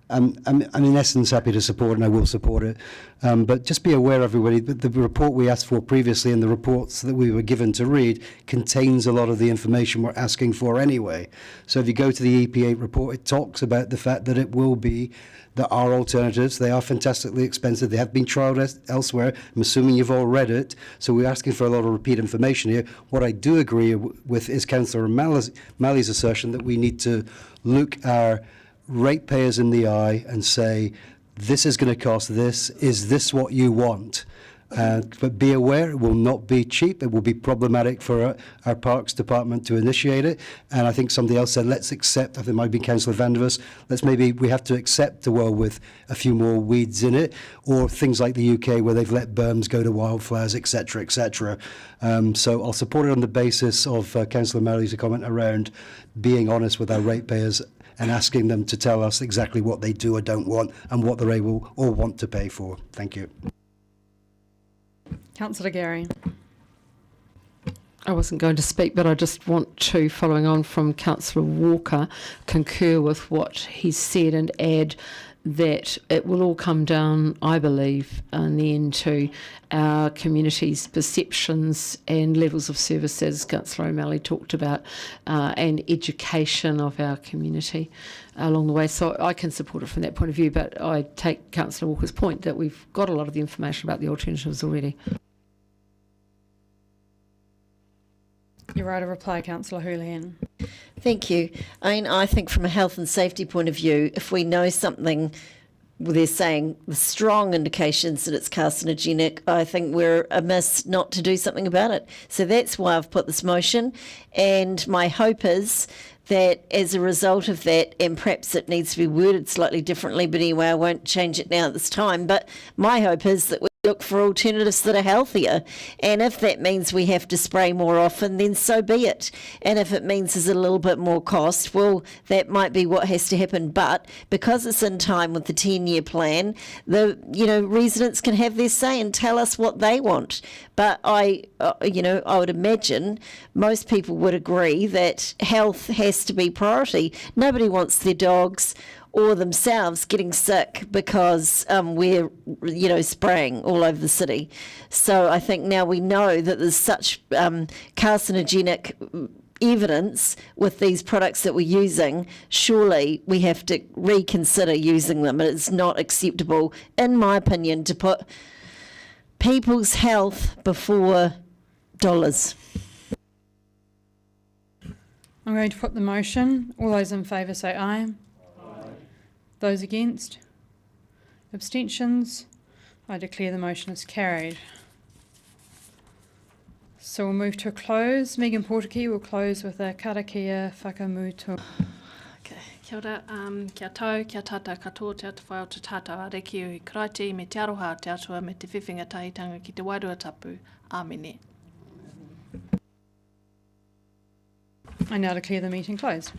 I'm in essence happy to support, and I will support it. But just be aware, everybody, that the report we asked for previously and the reports that we were given to read contains a lot of the information we're asking for anyway. So if you go to the EPA report, it talks about the fact that it will be, there are alternatives. They are fantastically expensive. They have been trialled elsewhere. I'm assuming you've all read it. So we're asking for a lot of repeat information here. What I do agree with is Councillor O'Malley's assertion that we need to look our ratepayers in the eye and say, this is going to cost this. Is this what you want? But be aware, it will not be cheap. It will be problematic for our Parks Department to initiate it. And I think somebody else said, let's accept, I think it might be Councillor Vandervus, we have to accept a world with a few more weeds in it, or things like the UK where they've let berms go to wildflowers, etc., etc. So I'll support it on the basis of Councillor O'Malley's comment around being honest with our ratepayers and asking them to tell us exactly what they do or don't want and what they're able or want to pay for. Thank you. Councillor Gary. I wasn't going to speak, but I just want to, following on from Councillor Walker, concur with what he said and add that it will all come down, I believe, in the end to our community's perceptions and levels of service, as Councillor O'Malley talked about, and education of our community along the way. So I can support it from that point of view, but I take Councillor Walker's point that we've got a lot of the information about the alternatives already. You're right to reply, Councillor Houlihan. Thank you. I mean, I think from a health and safety point of view, if we know something, they're saying with strong indications that it's carcinogenic, I think we're amiss not to do something about it. So that's why I've put this motion. And my hope is that as a result of that, and perhaps it needs to be worded slightly differently, but anyway, I won't change it now at this time. But my hope is that we look for alternatives that are healthier. And if that means we have to spray more often, then so be it. And if it means there's a little bit more cost, well, that might be what has to happen. But because it's in time with the 10-year plan, the residents can have their say and tell us what they want. But I would imagine most people would agree that health has to be priority. Nobody wants their dogs or themselves getting sick because we're, spraying all over the city. So I think now we know that there's such carcinogenic evidence with these products that we're using, surely we have to reconsider using them. It's not acceptable, in my opinion, to put people's health before dollars. I'm going to put the motion. All those in favour say aye. Those against? Abstentions? I declare the motion is carried. So we'll move to a close. Megan Portaki will close with a karakia whakamutu. Okay, kia ora, kia tau, kia tata katoa, te atu whai o te tata areki o i karaiti, me te aroha te atua, me te whiwhinga tahitanga ki te wairua tapu. Āmene. I now declare the meeting closed.